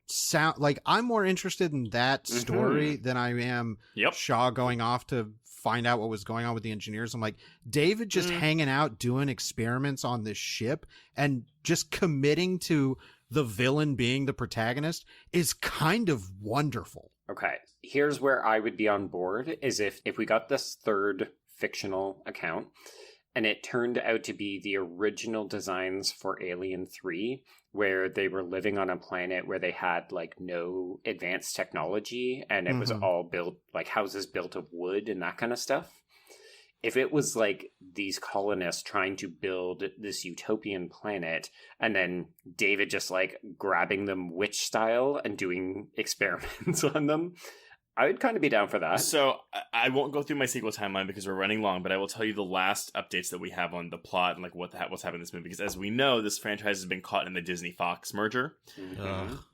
sound like I'm more interested in that story than I am Shaw going off to find out what was going on with the engineers. I'm like, David just hanging out doing experiments on this ship and just committing to the villain being the protagonist is kind of wonderful. Okay, here's where I would be on board, is if we got this 3rd fictional account and it turned out to be the original designs for Alien 3, where they were living on a planet where they had like no advanced technology and it was all built like houses built of wood and that kind of stuff. If it was like these colonists trying to build this utopian planet and then David just like grabbing them witch style and doing experiments on them, I would kind of be down for that. So I won't go through my sequel timeline because we're running long, but I will tell you the last updates that we have on the plot and like what's happening in this movie. Because as we know, this franchise has been caught in the Disney-Fox merger.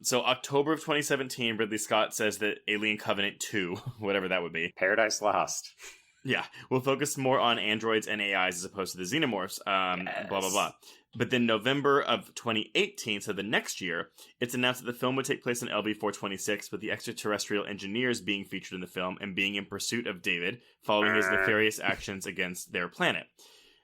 So October of 2017, Ridley Scott says that Alien Covenant 2, whatever that would be, Paradise Lost. Yeah, will focus more on androids and AIs as opposed to the xenomorphs, blah, blah, blah. But then November of 2018, so the next year, it's announced that the film would take place on LV-426, with the extraterrestrial engineers being featured in the film and being in pursuit of David, following his nefarious actions against their planet.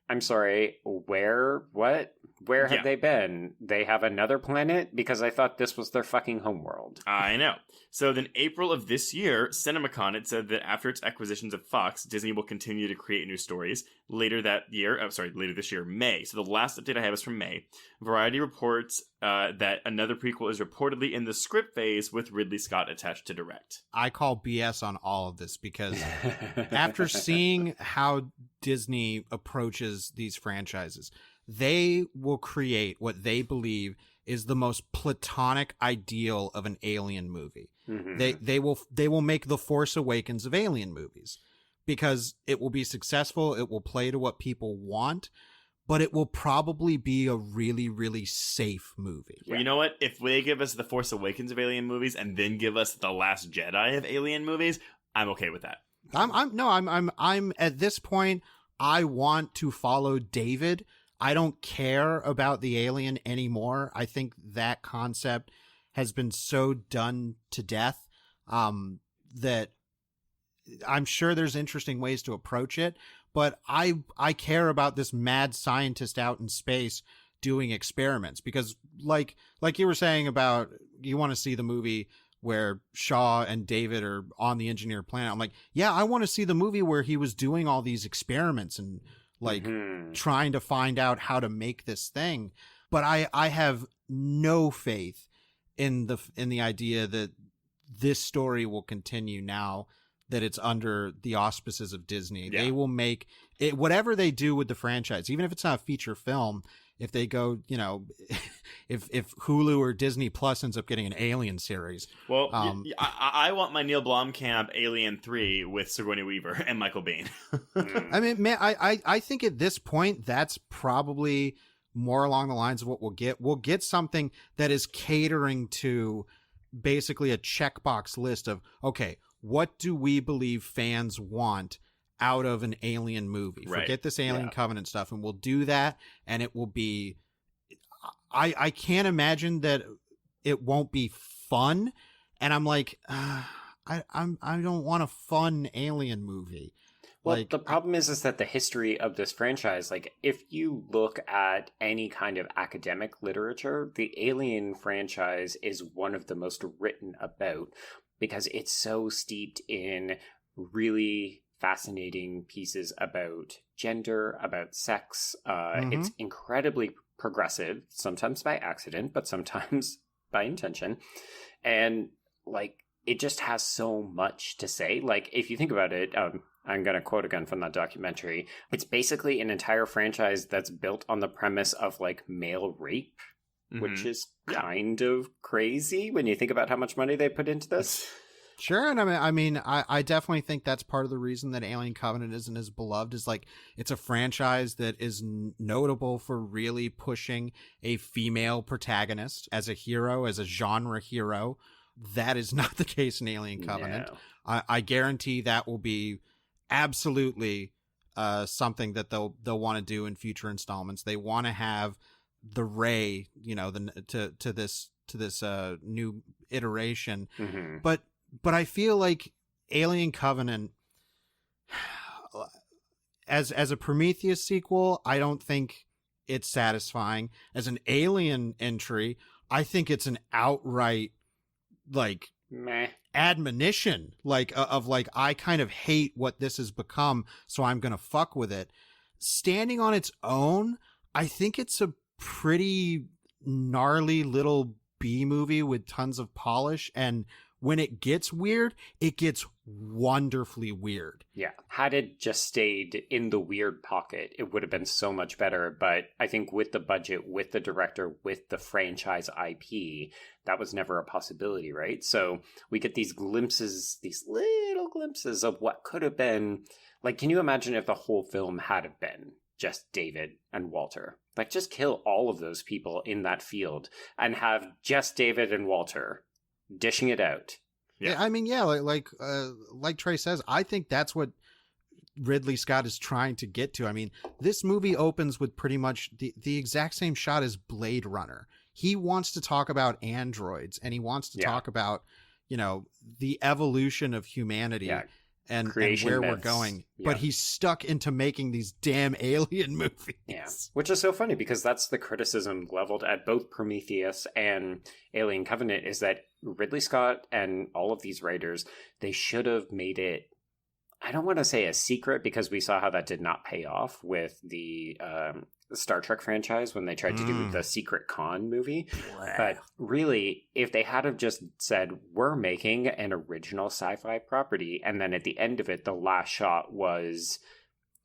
I'm sorry, where have they been? They have another planet? Because I thought this was their fucking homeworld. I know. So then April of this year, CinemaCon, it said that after its acquisitions of Fox, Disney will continue to create new stories. Later this year, May. So the last update I have is from May. Variety reports that another prequel is reportedly in the script phase with Ridley Scott attached to direct. I call BS on all of this because after seeing how Disney approaches these franchises, they will create what they believe is the most platonic ideal of an alien movie. They will make The Force Awakens of alien movies because it will be successful. It will play to what people want, but it will probably be a really, really safe movie. Well, you know what? If they give us The Force Awakens of alien movies and then give us The Last Jedi of alien movies, I'm okay with that. I'm at this point, I want to follow David. I don't care about the alien anymore. I think that concept has been so done to death that I'm sure there's interesting ways to approach it, but I care about this mad scientist out in space doing experiments because like you were saying about you want to see the movie where Shaw and David are on the engineer planet. I'm like, yeah, I want to see the movie where he was doing all these experiments and like trying to find out how to make this thing. But I have no faith in the idea that this story will continue now that it's under the auspices of Disney. Yeah. They will make it, whatever they do with the franchise, even if it's not a feature film, if they go, if Hulu or Disney Plus ends up getting an Alien series. Well, I want my Neil Blomkamp Alien 3 with Sigourney Weaver and Michael Biehn. I mean, man, I think at this point, that's probably more along the lines of what we'll get. We'll get something that is catering to basically a checkbox list of, okay, what do we believe fans want out of an Alien movie? Right. Forget this Alien Covenant stuff, and we'll do that, and it will be... I can't imagine that it won't be fun, and I'm like, I don't want a fun Alien movie. Well, the problem is that the history of this franchise, like, if you look at any kind of academic literature, the Alien franchise is one of the most written about because it's so steeped in really fascinating pieces about gender, about sex. It's incredibly progressive, sometimes by accident, but sometimes by intention. And, like, it just has so much to say. Like, if you think about it, I'm going to quote again from that documentary. It's basically an entire franchise that's built on the premise of like male rape. which is kind of crazy when you think about how much money they put into this. Sure, and I definitely think that's part of the reason that Alien Covenant isn't as beloved. Is like it's a franchise that is notable for really pushing a female protagonist as a hero, as a genre hero. That is not the case in Alien Covenant. No. I guarantee that will be absolutely something that they'll want to do in future installments. They want to have the Ray, to this new iteration, But I feel like Alien Covenant, as a Prometheus sequel, I don't think it's satisfying. As an Alien entry, I think it's an outright, like, meh admonition, of I kind of hate what this has become, so I'm gonna fuck with it. Standing on its own, I think it's a pretty gnarly little B movie with tons of polish, and when it gets weird, it gets wonderfully weird. Yeah. Had it just stayed in the weird pocket, it would have been so much better. But I think with the budget, with the director, with the franchise IP, that was never a possibility, right? So we get these glimpses, these little glimpses of what could have been. Like, can you imagine if the whole film had have been just David and Walter? Like, just kill all of those people in that field and have just David and Walter dishing it out. Yeah, I mean, yeah, like Trey says, I think that's what Ridley Scott is trying to get to. I mean, this movie opens with pretty much the exact same shot as Blade Runner. He wants to talk about androids, and he wants to talk about, the evolution of humanity. And where we're going. Yeah. But he's stuck into making these damn alien movies. Yeah. Which is so funny because that's the criticism leveled at both Prometheus and Alien Covenant, is that Ridley Scott and all of these writers, they should have made it, I don't want to say a secret, because we saw how that did not pay off with the Star Trek franchise when they tried to do the Secret Con movie. But really, if they had have just said, we're making an original sci-fi property, and then at the end of it, the last shot was,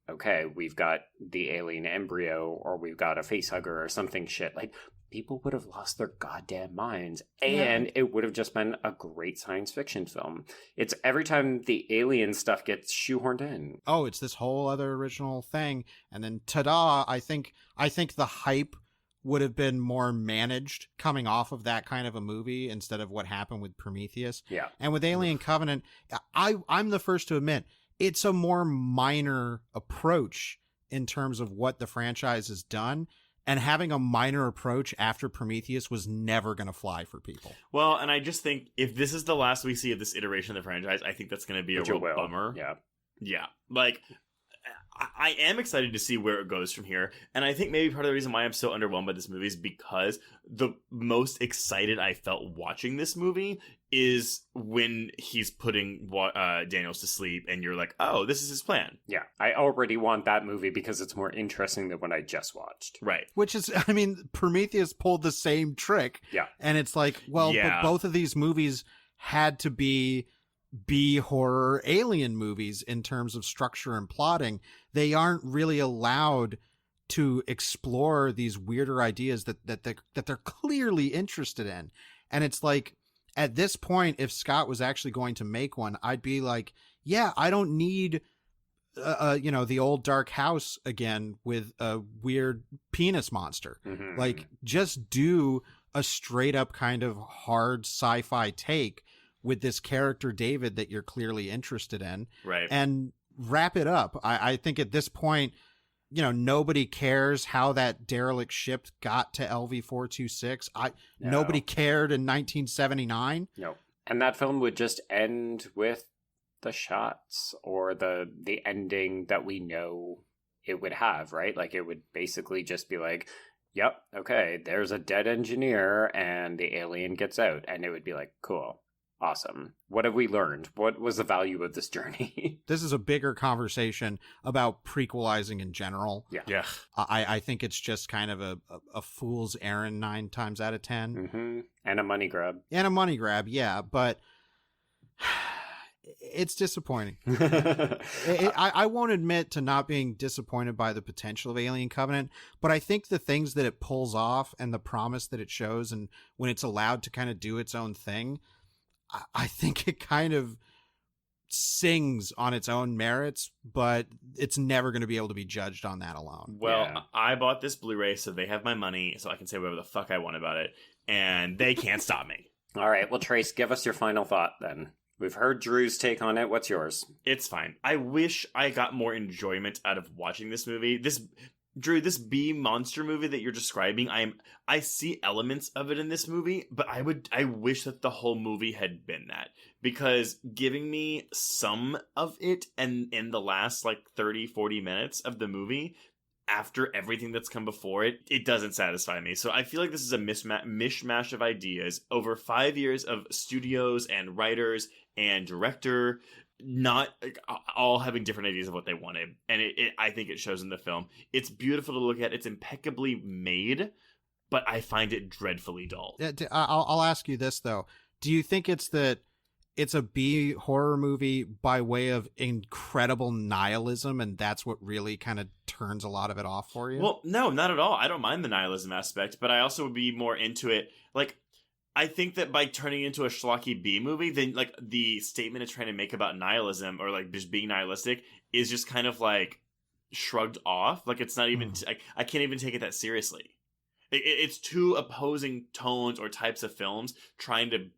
okay, we've got the alien embryo, or we've got a facehugger or something shit, like, people would have lost their goddamn minds, and it would have just been a great science fiction film. It's every time the alien stuff gets shoehorned in. Oh, it's this whole other original thing, and then ta-da! I think the hype would have been more managed coming off of that kind of a movie instead of what happened with Prometheus. Yeah, and with Alien Covenant, I'm the first to admit it's a more minor approach in terms of what the franchise has done. And having a minor approach after Prometheus was never going to fly for people. Well, and I just think if this is the last we see of this iteration of the franchise, I think that's going to be a real bummer. Yeah. Yeah. Like, I am excited to see where it goes from here. And I think maybe part of the reason why I'm so underwhelmed by this movie is because the most excited I felt watching this movie is when he's putting Daniels to sleep and you're like, oh, this is his plan. Yeah, I already want that movie because it's more interesting than what I just watched. Right. Which is, I mean, Prometheus pulled the same trick. Yeah. And it's like, well, but both of these movies had to be B-horror alien movies in terms of structure and plotting. They aren't really allowed to explore these weirder ideas that they're clearly interested in. And it's like, at this point, if Scott was actually going to make one, I'd be like, yeah, I don't need, the old dark house again with a weird penis monster. Mm-hmm. Like, just do a straight up kind of hard sci-fi take with this character David that you're clearly interested in. Right. And wrap it up. I think at this point, nobody cares how that derelict ship got to LV-426. Nobody cared in 1979. No. And that film would just end with the shots or the ending that we know it would have, right? Like, it would basically just be like, yep, okay, there's a dead engineer and the alien gets out. And it would be like, cool. Awesome. What have we learned? What was the value of this journey? This is a bigger conversation about prequelizing in general. Yeah. I think it's just kind of a fool's errand 9 times out of 10. Mm-hmm. And a money grab. Yeah. But it's disappointing. I won't admit to not being disappointed by the potential of Alien Covenant, but I think the things that it pulls off and the promise that it shows, and when it's allowed to kind of do its own thing, I think it kind of sings on its own merits, but it's never going to be able to be judged on that alone. Well, Yeah. I bought this Blu-ray, so they have my money, so I can say whatever the fuck I want about it, and they can't stop me. All right, well, Trace, give us your final thought then. We've heard Drew's take on it. What's yours? It's fine. I wish I got more enjoyment out of watching this movie. Drew, this bee monster movie that you're describing, I see elements of it in this movie, but I wish that the whole movie had been that, because giving me some of it and in the last like 30-40 minutes of the movie after everything that's come before it, it doesn't satisfy me. So I feel like this is a mishmash of ideas over 5 years of studios and writers and director not all having different ideas of what they wanted. And I think it shows in the film. It's beautiful to look at. It's impeccably made, but I find it dreadfully dull. I'll ask you this, though. Do you think it's that it's a B horror movie by way of incredible nihilism, and that's what really kind of turns a lot of it off for you? Well, no, not at all. I don't mind the nihilism aspect, but I also would be more into it. Like, I think that by turning into a schlocky B movie, then like the statement it's trying to make about nihilism or like just being nihilistic is just kind of like shrugged off. Like it's not even, I can't even take it that seriously. It's two opposing tones or types of films trying to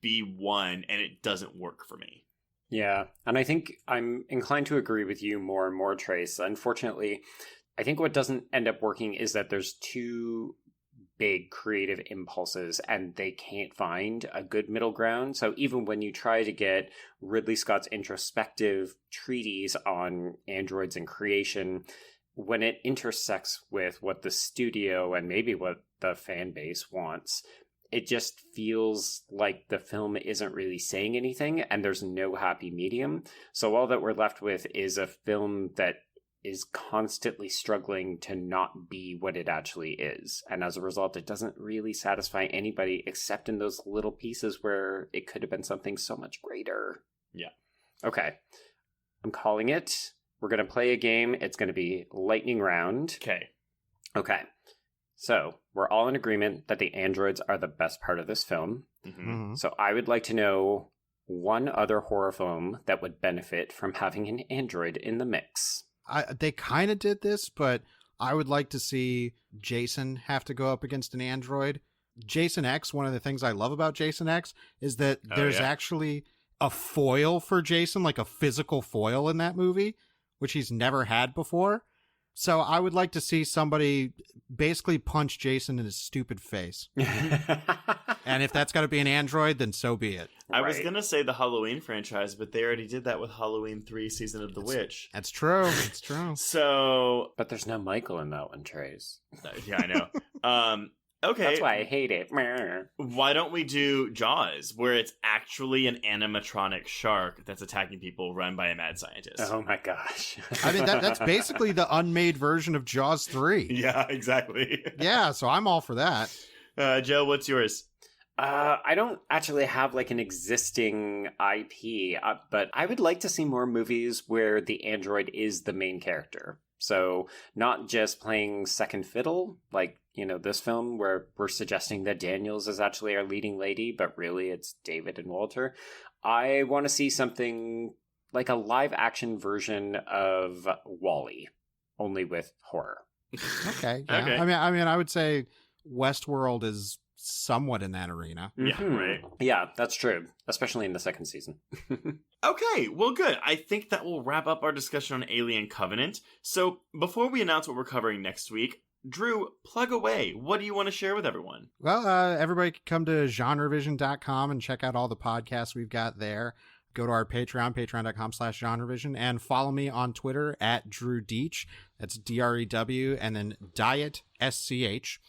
be one, and it doesn't work for me. Yeah, and I think I'm inclined to agree with you more and more, Trace. Unfortunately, I think what doesn't end up working is that there's two big creative impulses and they can't find a good middle ground. So even when you try to get Ridley Scott's introspective treatise on androids and creation, when it intersects with what the studio and maybe what the fan base wants, it just feels like the film isn't really saying anything and there's no happy medium. So all that we're left with is a film that is constantly struggling to not be what it actually is. And as a result, it doesn't really satisfy anybody except in those little pieces where it could have been something so much greater. Yeah. Okay. I'm calling it. We're going to play a game. It's going to be lightning round. Okay. So we're all in agreement that the androids are the best part of this film. Mm-hmm. So I would like to know one other horror film that would benefit from having an android in the mix. They kind of did this, but I would like to see Jason have to go up against an android. Jason X, one of the things I love about Jason X is that there's actually a foil for Jason, like a physical foil in that movie, which he's never had before. So I would like to see somebody basically punch Jason in his stupid face. And if that's got to be an android, then so be it. I was going to say the Halloween franchise, but they already did that with Halloween 3 Season of the Witch. That's true. It's true. So... But there's no Michael in that one, Trace. Yeah, I know. Okay. That's why I hate it. Why don't we do Jaws, where it's actually an animatronic shark that's attacking people run by a mad scientist? Oh my gosh. I mean, that's basically the unmade version of Jaws 3. Yeah, exactly. Yeah, so I'm all for that. Joe, what's yours? I don't actually have like an existing IP, but I would like to see more movies where the android is the main character. So not just playing second fiddle, like, you know, this film where we're suggesting that Daniels is actually our leading lady, but really it's David and Walter. I want to see something like a live action version of WALL-E, only with horror. Okay. Yeah. Okay. I mean, I would say Westworld is somewhat in that arena. Yeah, right. Yeah, that's true, especially in the second season. Okay, well, good. I think that will wrap up our discussion on Alien Covenant. So, before we announce what we're covering next week, Drew, plug away. What do you want to share with everyone? Well, everybody can come to GenreVision.com and check out all the podcasts we've got there. Go to our Patreon, patreon.com/GenreVision, and follow me on Twitter at Drew Dietsch. That's DREW, and then Diet, SCH.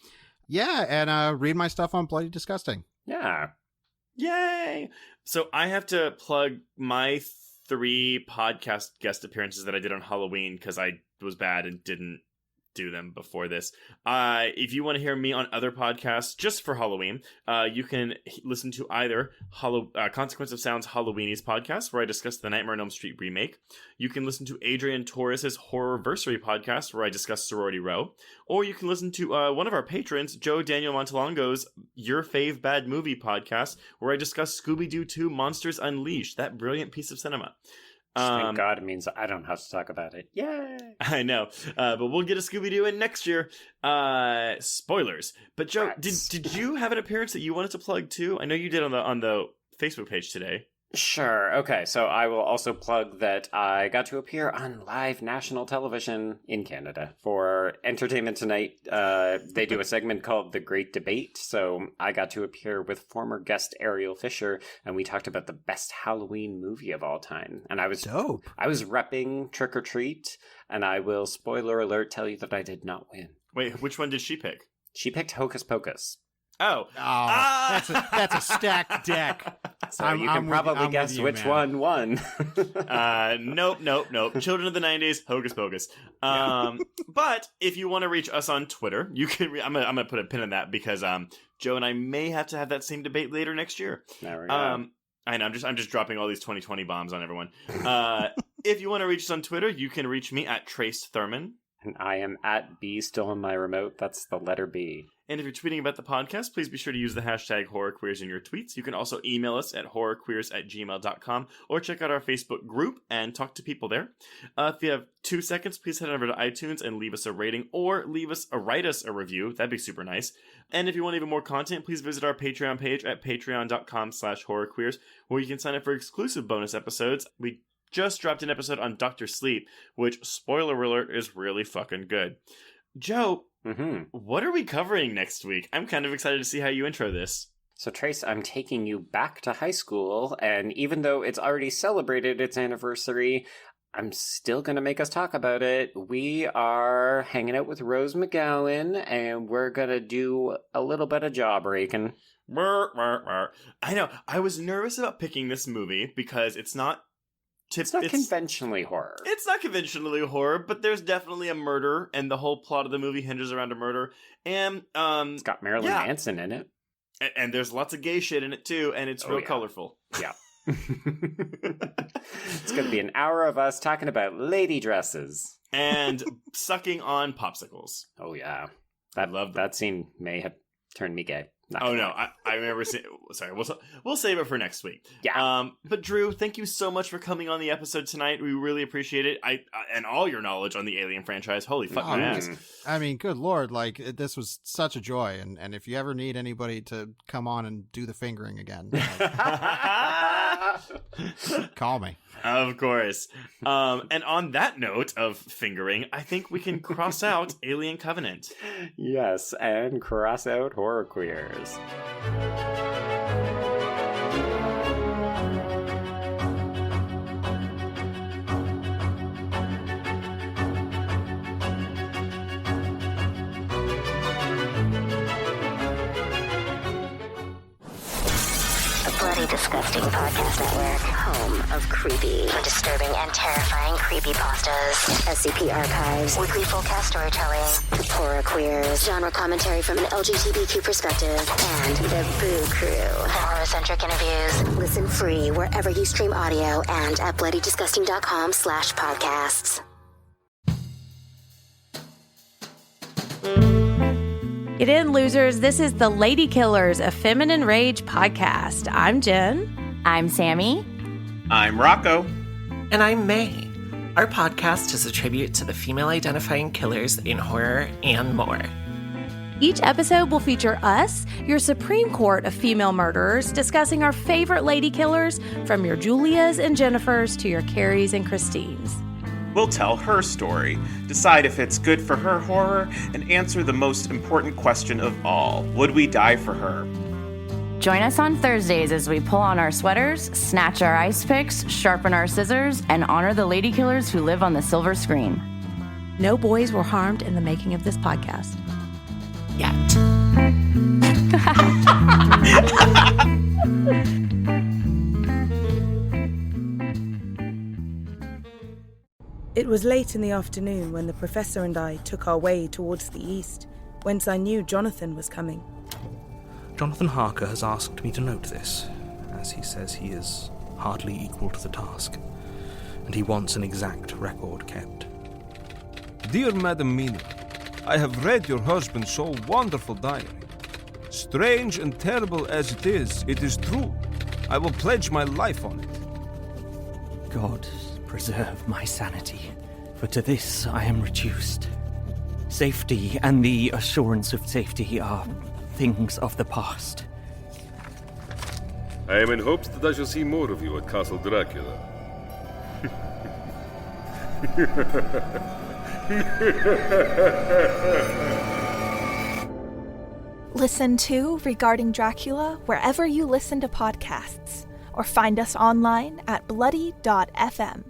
Yeah, and read my stuff on Bloody Disgusting. Yeah. Yay! So I have to plug my 3 podcast guest appearances that I did on Halloween because I was bad and didn't do them before this. If you want to hear me on other podcasts just for Halloween, you can listen to either Consequence of Sound's Halloweenies podcast, where I discuss the Nightmare on Elm Street remake. You can listen to Adrian Torres's Horrorversary podcast, where I discuss Sorority Row. Or you can listen to one of our patrons, Joe Daniel Montalongo's Your Fave Bad Movie podcast, where I discuss Scooby-Doo 2 Monsters Unleashed, that brilliant piece of cinema. Thank God it means I don't have to talk about it. Yay! I know, but we'll get a Scooby-Doo in next year. Spoilers. But Joe, did you have an appearance that you wanted to plug too? I know you did on the Facebook page today. Sure. Okay, so I will also plug that I got to appear on live national television in Canada for Entertainment Tonight. They do a segment called The Great Debate, so I got to appear with former guest Ariel Fisher, and we talked about the best Halloween movie of all time. And I was Dope. I was repping Trick or Treat, and I will, spoiler alert, tell you that I did not win. Wait, which one did she pick? She picked Hocus Pocus. Oh, that's a stacked deck. So you can probably guess which one won. Nope. Children of the 90s, Hocus Pocus. But if you want to reach us on Twitter, you can. I'm gonna put a pin in that because Joe and I may have to have that same debate later next year. There we go. I know. I'm just dropping all these 2020 bombs on everyone. If you want to reach us on Twitter, you can reach me at Trace Thurman. And I am at B still on my remote. That's the letter B. And if you're tweeting about the podcast, please be sure to use the hashtag HorrorQueers in your tweets. You can also email us at horrorqueers@gmail.com or check out our Facebook group and talk to people there. If you have 2 seconds, please head over to iTunes and leave us a rating or write us a review. That'd be super nice. And if you want even more content, please visit our Patreon page at patreon.com/horrorqueers, where you can sign up for exclusive bonus episodes. We just dropped an episode on Dr. Sleep, which, spoiler alert, is really fucking good. Joe, what are we covering next week? I'm kind of excited to see how you intro this. So, Trace, I'm taking you back to high school, and even though it's already celebrated its anniversary, I'm still going to make us talk about it. We are hanging out with Rose McGowan, and we're going to do a little bit of jawbreaking. I know. I was nervous about picking this movie because it's not conventionally horror. It's not conventionally horror, but there's definitely a murder, and the whole plot of the movie hinges around a murder. And it's got Marilyn Manson in it. And there's lots of gay shit in it too, and it's real colorful. Yeah. It's going to be an hour of us talking about lady dresses. And sucking on popsicles. Oh, yeah. That scene may have turned me gay. Oh, no. I remember saying... Sorry, we'll save it for next week. Yeah. But Drew, thank you so much for coming on the episode tonight. We really appreciate it. And all your knowledge on the Alien franchise. Holy fuck my ass. I mean, good lord. Like, this was such a joy. And if you ever need anybody to come on and do the fingering again, call me. Of course. And on that note of fingering, I think we can cross out Alien Covenant. Yes, and cross out Horror Queers. Bloody Disgusting Podcast Network, home of creepy, disturbing, and terrifying creepypastas, SCP archives, weekly full cast storytelling, horror queers, genre commentary from an LGBTQ perspective, and the Boo Crew, horror-centric interviews. Listen free wherever you stream audio and at bloodydisgusting.com/podcasts. Get in, losers. This is the Lady Killers, a Feminine Rage podcast. I'm Jen. I'm Sammy. I'm Rocco. And I'm May. Our podcast is a tribute to the female-identifying killers in horror and more. Each episode will feature us, your Supreme Court of female murderers, discussing our favorite lady killers, from your Julias and Jennifers to your Carries and Christines. We'll tell her story, decide if it's good for her horror, and answer the most important question of all: would we die for her? Join us on Thursdays as we pull on our sweaters, snatch our ice picks, sharpen our scissors, and honor the lady killers who live on the silver screen. No boys were harmed in the making of this podcast. Yet. It was late in the afternoon when the professor and I took our way towards the east, whence I knew Jonathan was coming. Jonathan Harker has asked me to note this, as he says he is hardly equal to the task, and he wants an exact record kept. Dear Madam Mina, I have read your husband's so wonderful diary. Strange and terrible as it is true. I will pledge my life on it. God preserve my sanity, for to this I am reduced. Safety and the assurance of safety are things of the past. I am in hopes that I shall see more of you at Castle Dracula. Listen to Regarding Dracula wherever you listen to podcasts, or find us online at bloody.fm.